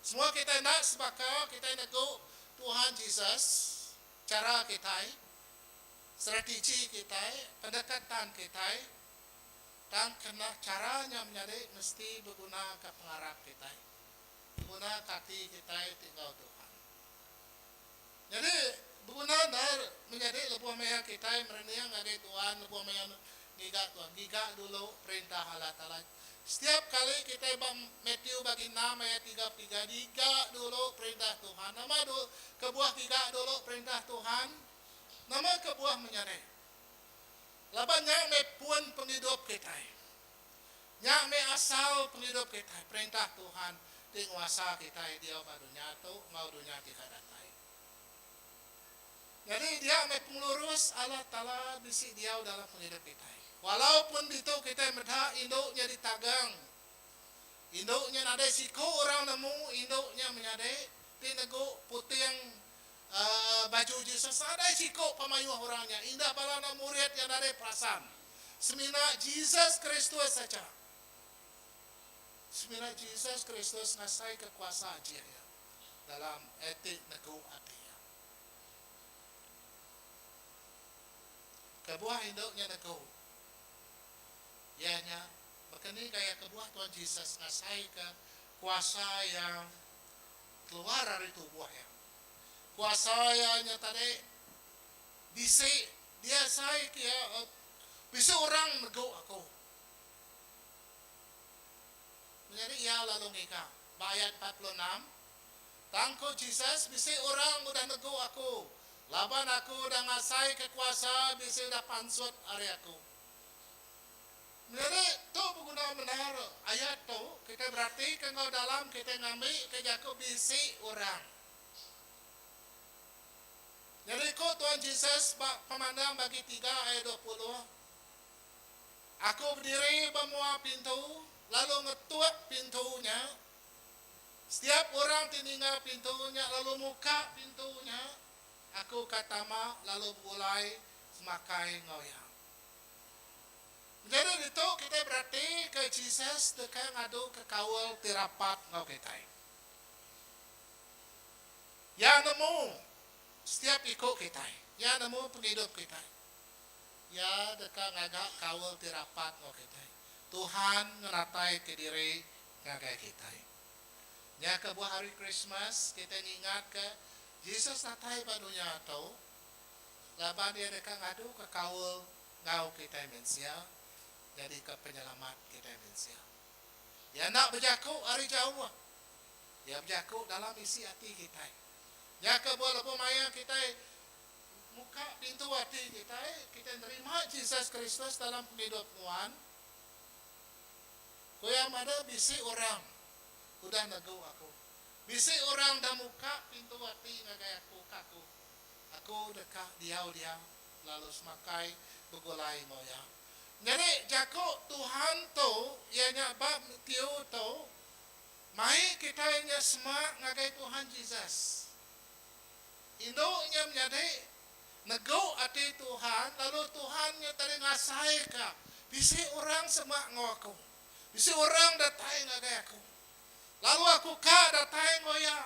Speaker 4: Semua kita nak sebaka kita nego Tuhan Yesus. Cara kita, strategi kita, pendekatan kita, dan kena caranya menjadi mesti berguna ke pengarap kita. Berguna kaki kita tinggal Tuhan. Jadi berguna menjadi lebuh maya kita mereniang ngagai Tuhan, lebuh maya giga Tuhan, giga dulu perintah Allah Ta'ala. Setiap kali kita Matthew bagi 6 ayat 33, giga dulu perintah Tuhan. Nama dulu kebuah giga dulu perintah Tuhan. Nama kebuah menyerah. Labanya pun penghidup kita. Nyak me asal penghidup kita, perintah Tuhan. Di kuasa kita dia badunya tu mau dunia kita datai. Jadi dia me pengurus Allah Ta'ala bisi dia dalam penghidup kita. Walaupun itu kita merda induknya ditagang. Induknya ada siku orang nemu induknya menyadai di nego putih yang baju Yesus ada siku pamayuh orangnya. Indah balana murid yang ada perasaan. Semina Yesus Kristus saja. Semina Yesus Kristus ngasai kekuasaan dia dalam etik nego atia. Kebuah induknya nego. Ianya berkeni kayak kebuah Tuhan Yesus ngasai ke kuasa yang keluar dari tubuhnya. Kuasa yang tadi bisa dia sai kia bisa orang nego aku. Jadi ia lalu ngika. Ayat 46. Tangko Jesus, bisi orang udah nego aku. Laban aku udah ngasai kekuasa, bisi udah pansut hari aku. Jadi tu berguna benar ayat tu. Kita berarti kalau dalam kita ngambil kejaku bisi orang. Jadi kau Tuhan Yesus pemandang bagi 3 ayat 20. Aku berdiri bemua pintu, lalu ngetuk pintunya. Setiap orang tinggal pintunya, lalu muka pintunya. Aku katama, lalu mulai semakai ngoyang. Jadi itu kita berarti ke Jesus tekan ngadu ke kawal tirapat ngau kita. Ya nemu setiap ikut kita. Ya nemu penghidup kita. Ya dekat ngagak kawal tirapat ngau kita. Tuhan ngeratai ke diri ngagak kita. Ya ke buah hari Christmas kita ingat ke Jesus natai badunya atau laban dia dekat ngadu ke kawal ngau kita mensia. Jadi ke penyelamat kita mensia. Ya nak berjaku hari jauh. Ya berjaku dalam isi hati kita. Ya ke bola pemaya kita muka pintu hati kita. Kita terima Yesus Kristus dalam penghidup Tuhan. Kau yang ada bisi orang udah nego aku. Bisi orang dah muka pintu hati ngagai aku kaku. Aku dekat dia lalu semakai begolai moya. Jadi jago Tuhan tu ianya bab tiu tu mai kita nya semak ngagai Tuhan Yesus. Indo nya menjadi nego ati Tuhan lalu Tuhan nya tadi ngasai ka. Bisi orang semak ngaku. Bisi orang datai ngagai aku. Lalu aku ka datai ngoya.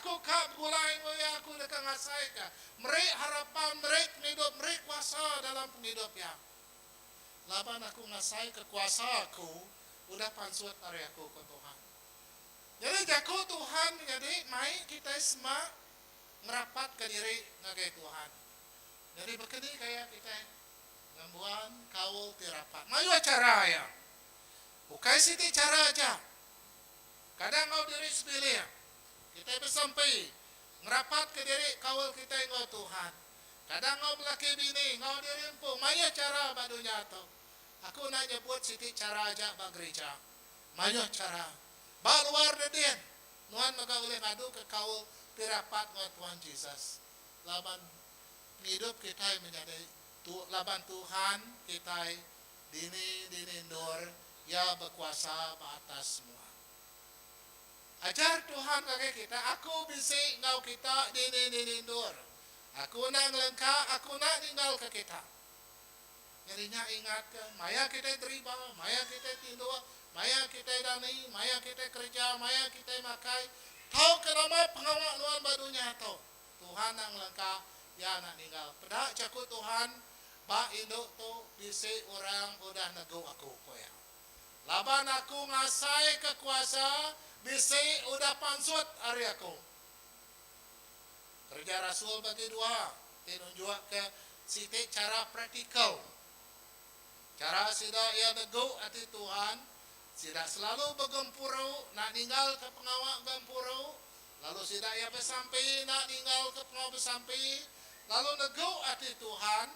Speaker 4: Aku ka bulai ngoya aku dekat ngasai ka. Merek harapan merek hidup merek kuasa dalam penghidup ya. Laban aku ngasai kekuasa aku udah pansut hari aku ke Tuhan. Jadi jago Tuhan jadi mai kita semua merapat ke diri ngagai Tuhan. Jadi begini kayak kita ngembuan kawul tirapat. Mayu cara ya. Bukai siti cara aja. Kadang ngau diri sepilih ya. Kita bersampai ngerapat ke diri kawul kita ngau Tuhan. Kadang ngau belaki bini, ngau diri empu. Maya cara badunya atau. Aku nak nyebut siti cara aja bang gereja. Maya cara. Ba luar dedin. Nuhan maka oleh ngadu ke kau tirapat ngau Tuhan Yesus. Laban hidup kita menjadi laban Tuhan kita dini ndor ya berkuasa atas semua. Ajar Tuhan kaki kita. Aku bisi ngau kita dini ndor. Aku nak ngelengkap, aku nak tinggal ke kita. Jadinya ingatkan, maya kita terima, maya kita tindu, maya kita dani, maya kita kerja, maya kita makai. Tahu kenapa pengawal luar badunya tahu. Tuhan yang lengkap, ya nak tinggal. Pada caku Tuhan, ba induk tu bisi orang udah nego aku koya. Laban aku ngasai kekuasa, bisi udah pansut hari aku. Kerja Rasul bagi 2, tinunjuk ke siti cara praktikal. Cara sida ia nego hati Tuhan, sida selalu bergempuru, nak tinggal ke pengawal gempuru, lalu sida ia bersampai, nak tinggal ke pengawal bersampai, lalu nego hati Tuhan,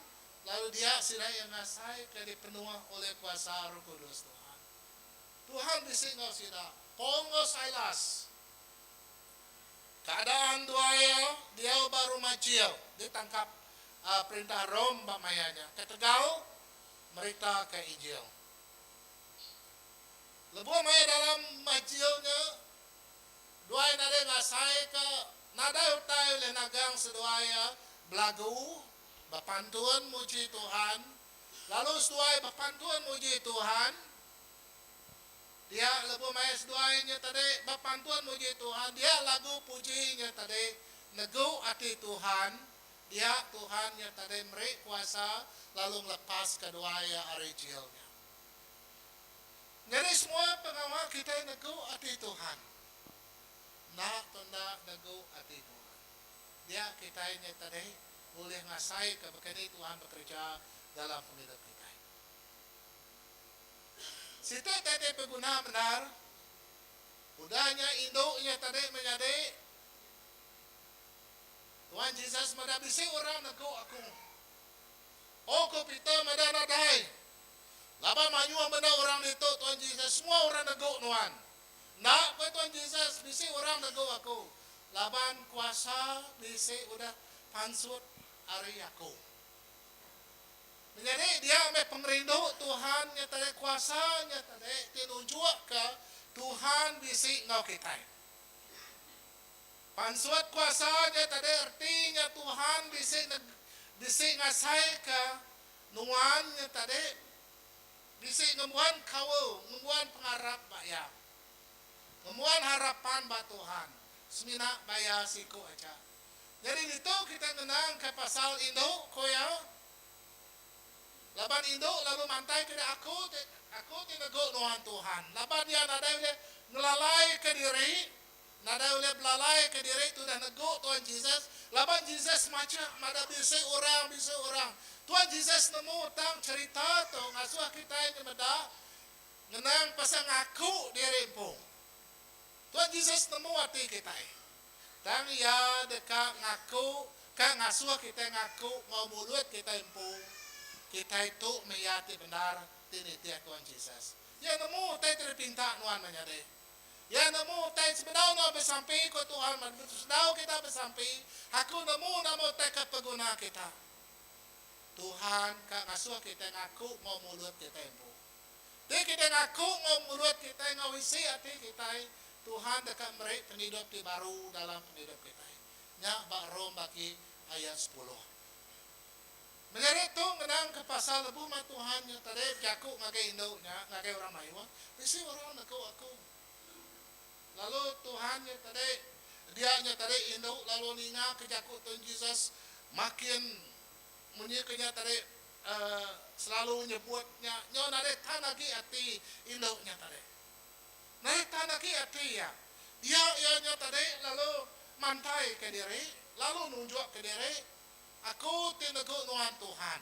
Speaker 4: lalu dia sida yang ngasai ke dipenuh oleh kuasa Roh Kudus Tuhan. Tuhan disinggal sida, Pongo Silas. Keadaan duaya, dia baru majil, ditangkap perintah Rom bamayanya. Ketegal, mereka ke Injil. Lebu maya dalam majilnya, duai nade ngasai ke nada utai oleh nagang seduaya belagu, bapantun muji Tuhan. Lalu seduai bapantun muji Tuhan. Dia lebu maya seduainya tadi bapantun muji Tuhan. Dia lagu pujinya tadi nego hati Tuhan. Dia Tuhannya tadi meri kuasa lalu melepas kedua ya arijilnya. Jadi semua pengawal kita nego hati Tuhan. Nak tunda nego hati Tuhan. Dia kita ini tadi boleh ngasai kebekani Tuhan bekerja dalam penghidup kita. Situ tadi berguna benar Udahnya induknya tadi menjadi Tuhan Yesus mada bisi orang nego aku. Oh kopita mada nadai. Laba manyua benda orang itu Tuhan Yesus semua orang nego nuan. Nak kau Tuhan Yesus bisi orang nego aku. Laban kuasa bisi udah pansut hari aku. Menjadi dia me pengrindu Tuhan nya tadi kuasanya tadi tinunjuk ke Tuhan bisi ngau kita. Pansuat kuasanya tadi artinya Tuhan bisi ngasai ke nuannya tadi bisi ngemuan kau ngemuan pengharap baya ngemuan harapan ba Tuhan semina baya siku aja. Jadi itu kita menang ke pasal induk koya laban induk lalu mantai ke aku tinago nuan Tuhan laban dia nada ngelalai ke diri nada oleh belalai ke diri itu dah nego Tuhan Yesus laban Yesus macam ada bisa orang Tuhan Yesus nemu tang cerita tu ngasuh kita ini meda ngenang pasang aku diri pun Tuhan Yesus nemu hati kita tang ya dekat ngaku kan ngasuh kita ngaku mau mulut kita impung kita itu meyati benar tinitia Tuhan Yesus ya nemu tay terpinta nuan menyade ya nemu tay sebenarnya no bersampai ko Tuhan sedau kita bersampai aku nemu namo tay kepeguna kita Tuhan ka ngasuh kita ngaku mau mulut kita impung di kita ngaku mau mulut kita ngawisi hati kita Tuhan dekat mereka penghidup di baru dalam penghidup kita nya bakrom bagi ayat 10 menjadi itu menang ke pasal lebu ma Tuhan nya tadi jaku ngagai induknya ngagai orang maiwa bisi orang aku lalu Tuhan nya tadi dia nya tadi induk lalu ninga ke jaku Tuhan Yesus makin menyikanya tadi selalu nyebutnya nyo nade tanagi hati induknya tadi naik tanagi hati ya dia ianya tadi lalu mantai ke diri lalu nunjuk ke diri aku tinago nuan Tuhan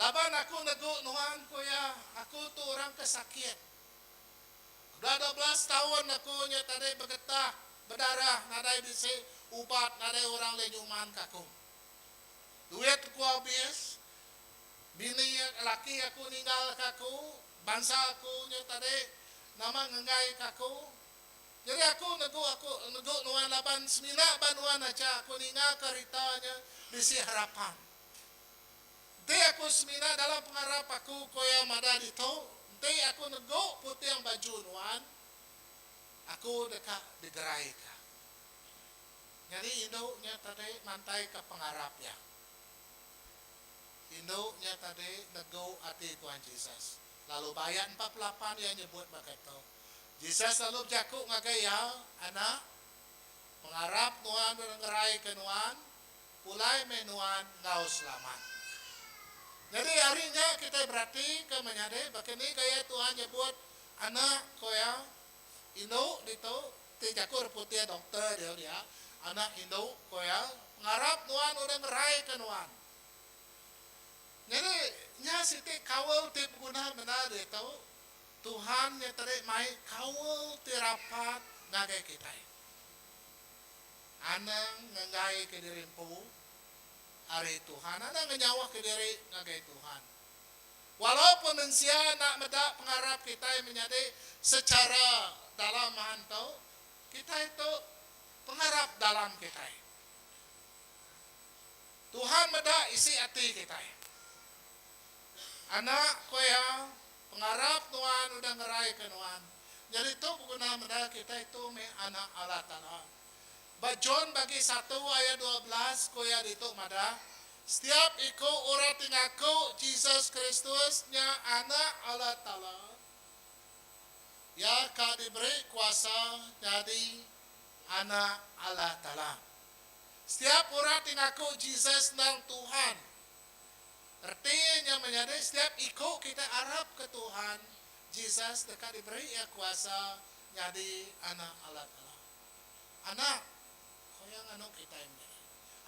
Speaker 4: laban aku nego nuan ko ya aku tu orang kesakit udah 12 tahun aku nya tadi bergetah berdarah nadai bisi ubat nadai orang lenyuman kaku duit ku habis bini laki aku ninggal kaku bangsa aku nya tadi nama ngengai kaku jadi aku nego nuan laban semina banuan aja aku ningal karitanya bisi harapan te aku semina dalam pengharap aku koya mada itu te aku nego putih yang baju nuan aku dekat digerai ka jadi induknya tadi mantai ke pengharapnya induknya tadi nego hati Tuhan Yesus lalu bayar 48 yang nyebut begitu Yesus lalu jaku ngagaya anak pengharap nuan ngerai ke nuan pulai menuan ngau selamat jadi harinya kita berarti ke menyade begini gaya Tuhan nyebut anak koya induk itu tijakur putih dokter dia anak induk koya pengharap nuan udah ngerai ke nuan jadi nya siti kawal ti guna benar itu Tuhan nya tadi mai kawal ti rapat ngagai kita anang ngai ke diri empu hari Tuhan anang nyawa ke diri ngagai Tuhan walaupun mensia nak meda pengharap kita menjadi secara dalam mantau kita itu pengharap dalam kita Tuhan meda isi hati kita anak koya pengharap Tuhan udah ngerai ke Tuhan jadi itu guna meda kita itu me anak Allah Ta'ala Bajon bagi 1 ayat 12 koya itu mada setiap iko orang tingaku Jesus Kristus nya anak Allah Ta'ala ya ka diberi kuasa jadi anak Allah Ta'ala setiap orang tingaku Jesus nang Tuhan artinya menjadi setiap iko kita arab ke Tuhan Jesus dekat diberi ya kuasa jadi anak Allah Ta'ala anak koyang anak kita ini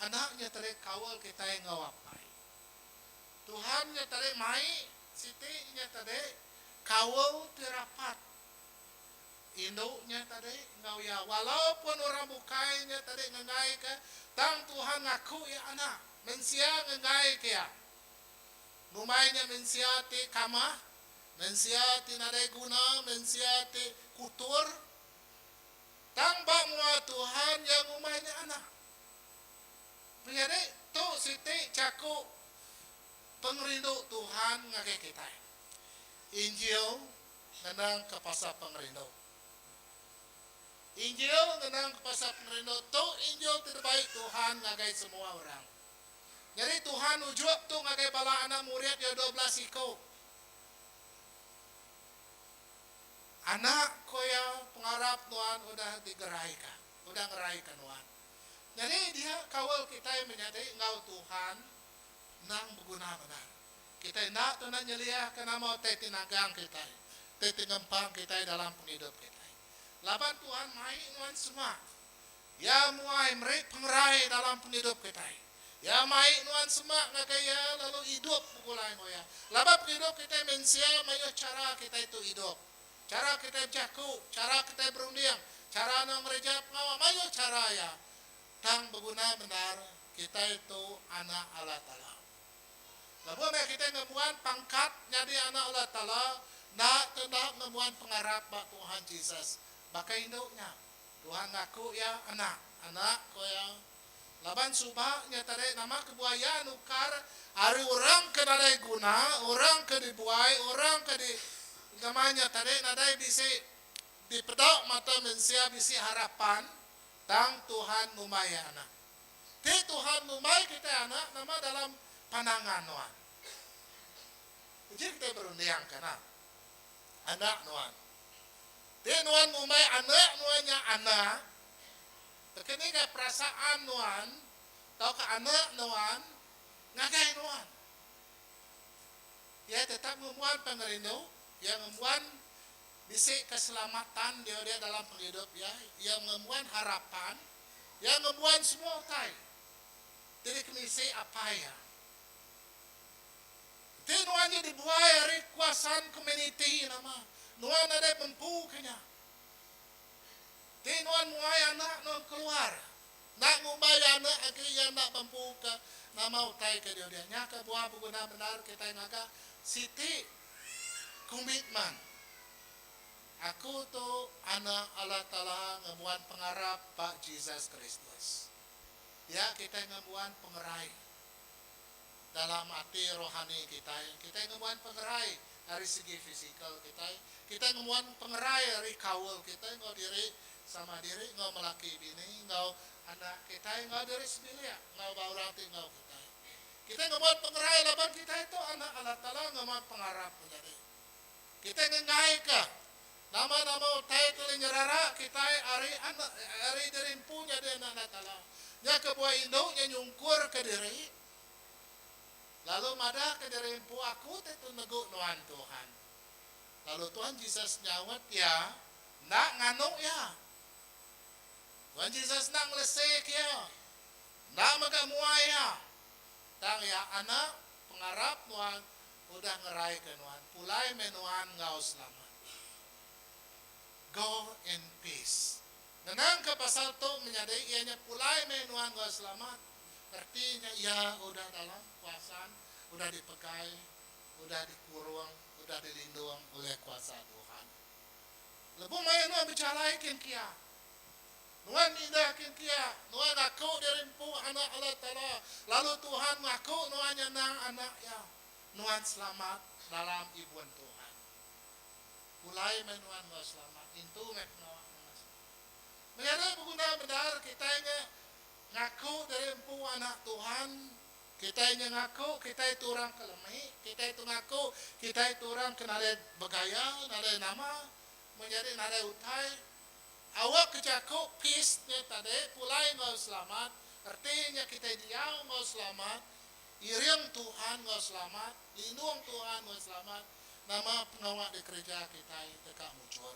Speaker 4: anaknya tadi kawal kita yang ngawapai Tuhannya tadi mai siti nya tadi kawal tirapat. Induknya tadi ngau ya, walaupun orang bukainya tadi ngengai ke, tang Tuhan ngaku ya anak, mensia ngengai ke ya. Numainya mensia ti kamah, mensia ti nadai guna, mensia ti kutur, tang bak mua Tuhan yang umainya anak. Menjadi tu siti cakup pengrindu Tuhan ngakai kita. Injil ngenang ke pasal pengrindu. Injil ngenang ke pasal pengrindu. Tu Injil terbaik Tuhan ngakai semua orang. Jadi Tuhan ujuk tu ngakai bala anak murid ya 12 iko. Anak koya pengarap Tuhan udah digeraikan. Udah ngeraikan Tuhan. Jadi dia kawal kita yang menyadari ngau Tuhan nang berguna benar. Kita nak tu nak nyeliah kena mau teti nagang kita. Teti ngempang kita dalam penghidup kita. Laban Tuhan mai nuan semua. Ya muai merik pengerai dalam penghidup kita. Ya mai nuan semua ngakaya lalu hidup bukulai ngoya. Laban penghidup kita mensia mayo cara kita itu hidup. Cara kita jaku, cara kita berunding, cara nang rejap ngawa mayo cara ya. Tang berguna benar kita itu anak Allah Ta'ala. Lalu kita ngemuan pangkat jadi anak Allah Ta'ala, nak tendak ngemuan pengarap bak Tuhan Yesus. Bakai induknya, Tuhan ngaku ya anak ko yang laban subahnya tadi nama kebuaya nukar hari orang ke nadai guna, orang ke dibuai, orang ke di namanya tadi nadai bisi dipedok mata mensia bisi harapan. Tang Tuhan numai anak. Ti Tuhan numai kita anak nama dalam pandangan Tuhan. Jadi kita berunding kena anak Tuhan. Ti Tuhan numai anak nuannya anak. Tekini ke perasaan Tuhan, tau ke anak Tuhan, ngagai Tuhan. Ya tetap memuan pengerindu, yang memuan bisik keselamatan dia dalam penghidup ya, yang memuan harapan, yang memuan semua utai. Jadi kemisi apa ya? Jadi nuannya dibuai hari kuasaan community nama, nuan ada mampu kenya. Jadi nuan muai anak nuan keluar, nak ngumbai anak akhirnya nak mampu ke nama utai ke dia. Nya ke buah berguna benar kita ngaga siti komitmen. Aku tu anak Allah Ta'ala ngemuan pengarap Pak Jesus Kristus. Ya kita ngemuan pengerai dalam hati rohani kita. Kita ngemuan pengerai dari segi fisikal kita. Kita ngemuan pengerai dari kawal kita. Ngau diri sama diri, ngau melaki bini, ngau anak kita, ngau diri sendiri ya. Ngau baurati ngau kita. Kita ngemuan pengerai laban kita itu anak Allah Ta'ala ngemuan pengarap menjadi. Kita ngengai ke nama-nama utai tulis nyerara kita hari derin punya dia anak Ta'ala. Nya kebuah induknya nyungkur ke diri. Lalu mada ke diri pu aku tentu neguk nuan Tuhan. Lalu Tuhan Yesus nyawat ya, nak nganuk ya. Tuhan Yesus nak ngelesek ya. Nak maga muai ya. Tang ya anak pengarap nuan udah ngerai ke nuan. Pulai menuan ngau selamat. Go in peace. Nenang ke pasal tu menyadari ianya pulai menuan gua selamat. Artinya ia udah dalam kuasaan, udah dipegai, udah dikurung, udah dilindung oleh kuasa Tuhan. Lebu main nuan bicara ikin kia. Nuan indah ikin kia. Nuan aku dirimpu anak Allah Ta'ala. Lalu Tuhan ngaku nuannya nang anak ya. Nuan selamat dalam ibuan Tuhan. Pulai menuan gua selamat. Itu meknawa mas. Menjadi berguna benar kita ngaku dari empu anak Tuhan. Kita ngaku kita itu orang kelemih. Kita itu ngaku kita itu orang kenal bergaya, nada nama, menjadi nada utai. Awak kecakup peace-nya tadi pulai ngau selamat. Artinya kita diau ngau selamat. Iring Tuhan ngau selamat. Lindung Tuhan ngau selamat. Nama pengawak di gereja kita dekat muncul.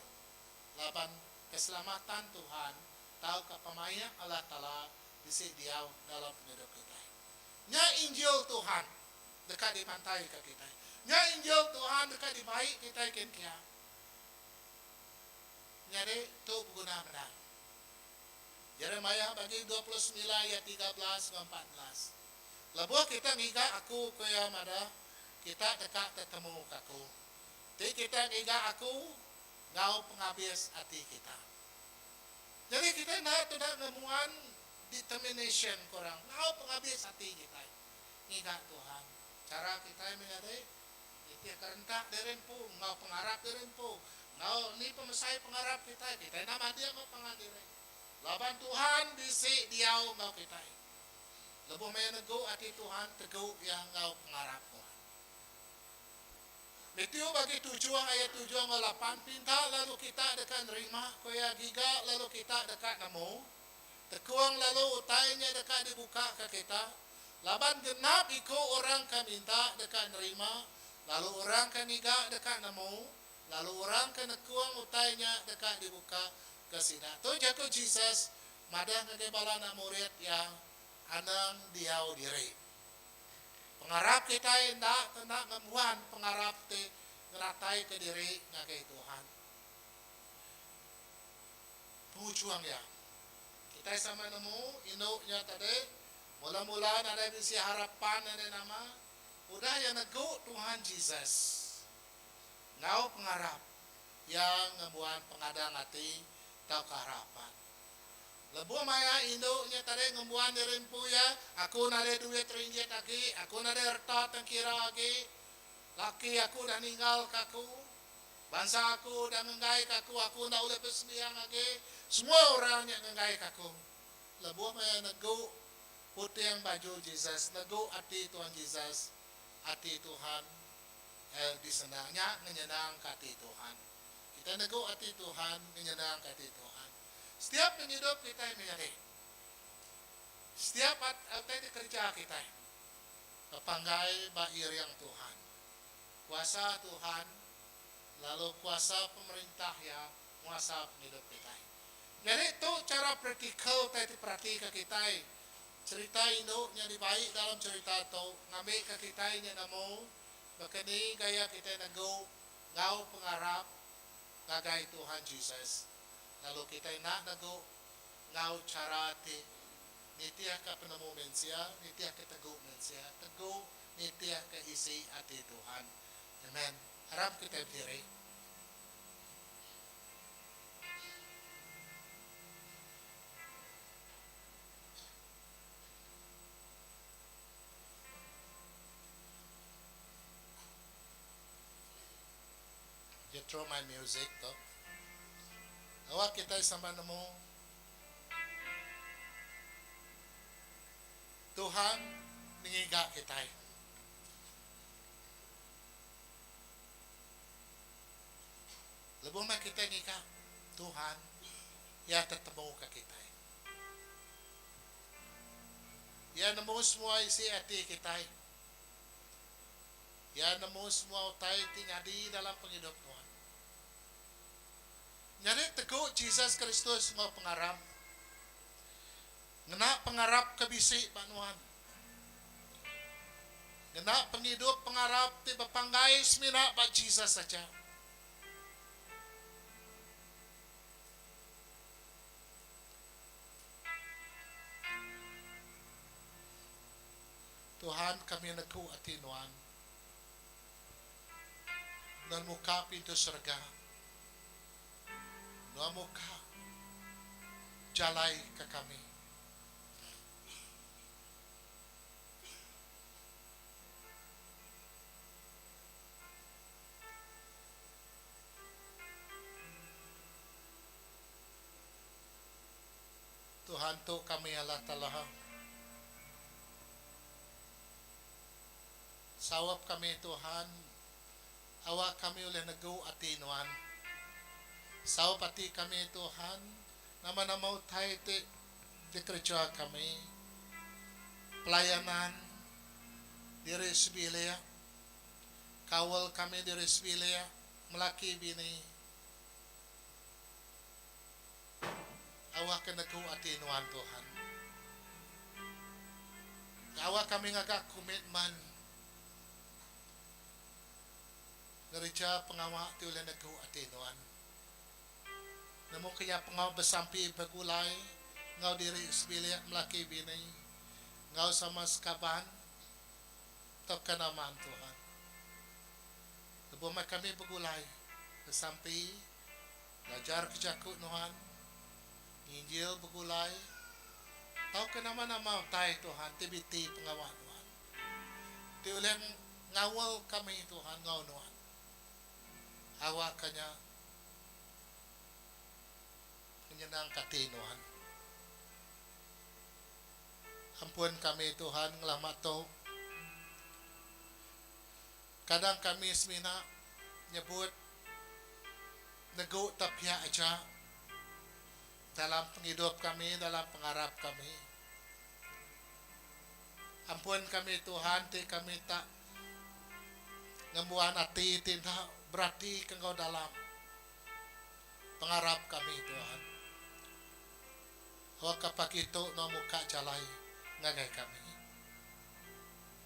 Speaker 4: Laban keselamatan Tuhan tahu kepamaya Allah Ta'ala bisa diau dalam hidup kita. Nya Injil Tuhan dekat di pantai ke kita. Nya Injil Tuhan dekat di baik kita ken kia. Nyari tu berguna benar. Yeremia bagi 29 ayat 13 ke 14. Lebuh kita ngiga aku kaya mada kita dekat ketemu aku. Ti kita ngiga aku ngau penghabis hati kita. Jadi kita nak tidak nemuan determination korang. Ngau penghabis hati kita. Ngiga Tuhan. Cara kita mengadai itu kerentak deren pu, ngau pengarap deren pu. Ngau ni pemesai pengarap kita. Kita nama dia ngau pengadire. Laban Tuhan bisi diau ngau kita. Lebuh menego hati Tuhan teguh yang ngau pengarap Tuhan. Meteo bagi 7 ayat 7 ngau 8 pinta lalu kita dekat nerima koya giga lalu kita dekat nemu. Tekuang lalu utainya dekat dibuka ke kita. Laban genap iko orang kaminta dekat nerima. Lalu orang kaniga dekat nemu. Lalu orang kenekuang utainya dekat dibuka ke sida. Tu jago Jesus madah ngegebala na murid yang anang diau diri. Pengarap kita indah kena ngemuan pengarap te ngeratai ke diri ngagai Tuhan. Pengucuang ya. Kita sama nemu induknya tadi. Mula-mula ada misi harapan ada nama. Udah yang nego Tuhan Jesus. Ngau pengarap yang ngebuan pengadang hati tau keharapan. Lebu maya induknya tadi ngebuan dirimpu ya. Aku nade duit ringgit lagi. Aku nade harta tengkira lagi. Laki aku dah ninggal kaku. Bangsa aku dah ngengai kaku. Aku dah boleh bersembiang lagi. Semua orang yang ngengai kaku. Lebu maya nego putih yang baju Jesus, nego hati Tuhan Jesus, hati Tuhan disenangnya menyenang hati Tuhan. Kita nego hati Tuhan, menyenang hati Tuhan. Setiap menghidup kita menjadi. Setiap apa kerja kita, kepanggai bair yang Tuhan, kuasa Tuhan, lalu kuasa pemerintah yang kuasa menghidup kita. Jadi itu cara praktikal tadi perhatikan kita. Cerita induknya dibaik dalam cerita itu ngambil ke kita nya namo bakani gaya kita nego ngau pengarap ngagai Tuhan Jesus lalu kita nak nego ngau cara ti nitiah ka penemu mensia nitiah ke teguh mensia teguh nitiah ke isi hati Tuhan. Amen. Harap kita berdiri. Throw my music to. Awak kita sama nemu Tuhan mengiga kita. Lebih kita ngiga Tuhan ya tertemu ke kita. Ya nemu semua isi hati kita. Ya nemu semua utai tinggal di dalam penghidup Tuhan. Jadi teguh Jesus Kristus mau pengarap. Ngena pengarap kebisik banuan. Ngena penghidup pengarap ti bapanggai semina pak Jesus saja. Tuhan kami neguh hati nuan. Dan muka pintu surga. Doa muka jalai ke kami. Tuhan tu kami Allah Ta'ala. Sawap kami Tuhan. Awak kami oleh nego atinuan. Sao pati kami Tuhan, nama-nama utai ti kerja kami, pelayanan di Resbilia, kawal kami di Resbilia, melaki bini, awak kenaku atinuan Tuhan. Awak kami ngagak komitmen, Ngereja pengawak ti ulan nagaw atinuan. Namo kaya pengawak besampi bagulay, ngaw diri sebilia melaki binay, ngaw sama sekaban, tok kanaman Tuhan. Nabumay kami bagulay, besampi, belajar kejaku Tuhan, Injil bagulay, tau kanaman amaw tay Tuhan, tibiti pengawak Tuhan. Ti ulan ngawal kami Tuhan, ngaw Tuhan. Awak kanya menyenang katinuan. Ampun kami Tuhan ngelamat to. Kadang kami semina nyebut nego tapya aja dalam penghidup kami, dalam pengarap kami. Ampun kami Tuhan, ti kami tak ngembuan hati tindak berarti kengkau dalam pengarap kami Tuhan. Hak apa gitu no muka jalai ngagai kami.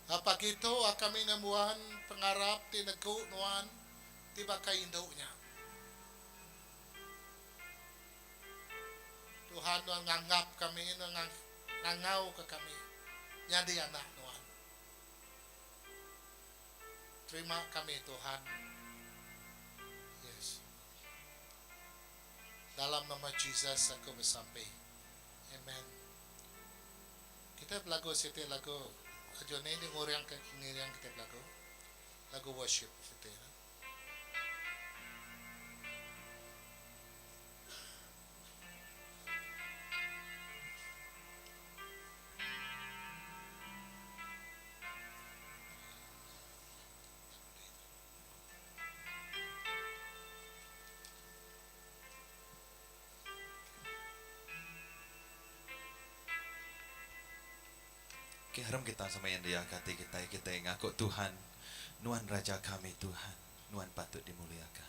Speaker 4: Apa gitu kami ngembuan pengarap tinegu nuan tiba kaindonya. Tuhan nuan nganggap kami, ngangau ke kami. Jadi anak nuan. Terima kami Tuhan. Yes. Dalam nama Jesus aku bersampai. Amen. Kita belagu siti lagu ajone ini nguriang kita belagu. Lagu worship siti.
Speaker 1: Harum kita sama yang dia kata kita yang ngaku Tuhan, Nuan Raja kami Tuhan, Nuan patut dimuliakan.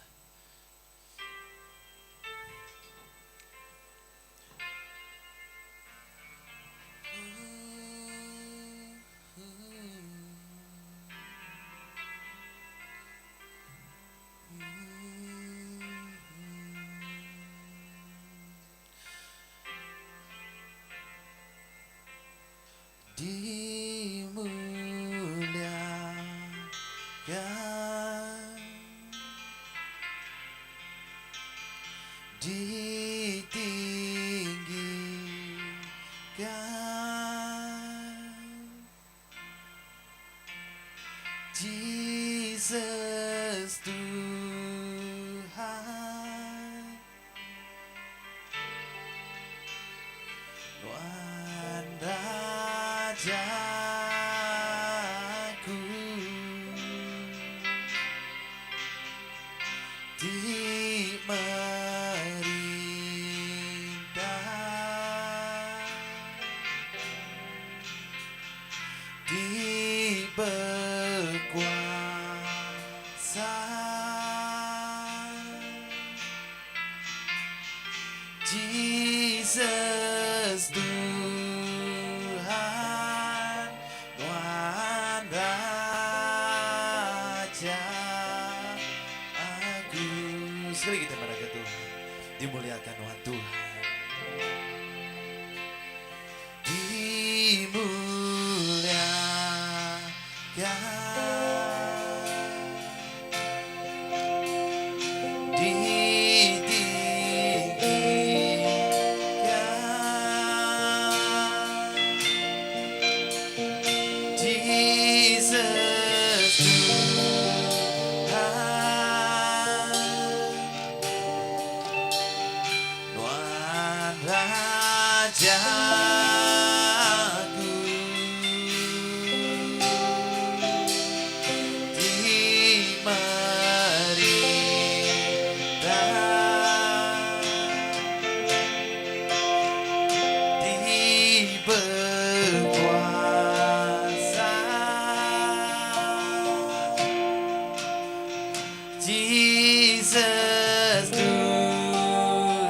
Speaker 1: Dimuliakan, ditinggikan, Jesus Tuhan, Tuhan Rajaku, dimerintah, diberkuasa, Jesus Tuhan, Tuhan Raja Agung. Sekali kita pada Tuhan, dimuliakan Tuhan Tuhan. Dimuliakan, ditinggikan, Jesus Tuhan, Tuhan Rajaku, dimerintah, diberkuasa, Jesus Tuhan,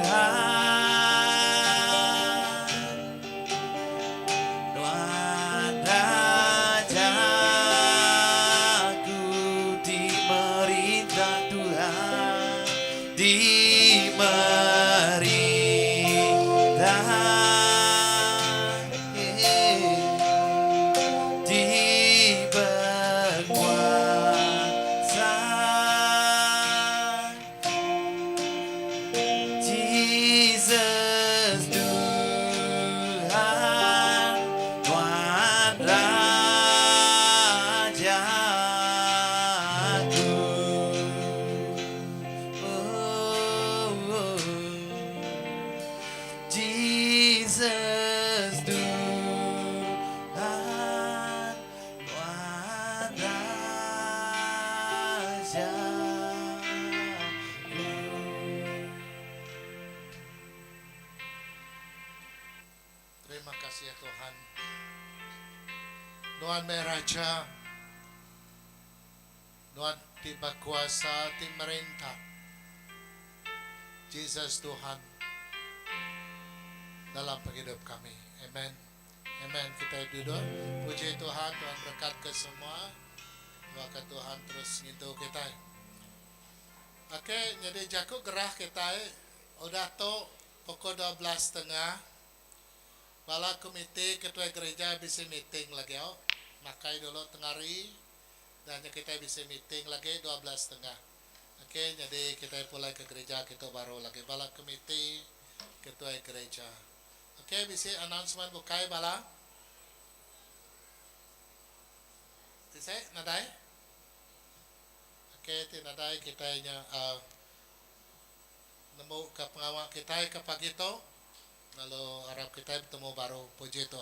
Speaker 1: Tuhan Rajaku, dimerintah,
Speaker 2: Jesus Tuhan Tuhan Rajaku. Jesus Tuhan Tuhan Rajaku.
Speaker 4: Terima kasih ya Tuhan. Tuhan Raja, Tuhan tiba kuasa tim merintah. Jesus Tuhan dalam hidup kami. Amen. Amen. Kita duduk. Puji Tuhan, Tuhan berkat ke semua. Maka Tuhan terus ngintu kita. Oke, jadi jaku gerah kita. Udah to pukul 12.30. Bala komite ketua gereja bisa meeting lagi ya. Makai dulu tengari dan kita bisa meeting lagi 12.30. Oke, jadi kita mulai ke gereja kita baru lagi bala komite ketua gereja. Oke, bisa announcement bukai bala. Bisa nadai? Oke, nadai kita nya nemu ke pengawal kita ke pagi itu. Lalu harap kita bertemu baru. Puji Tuhan.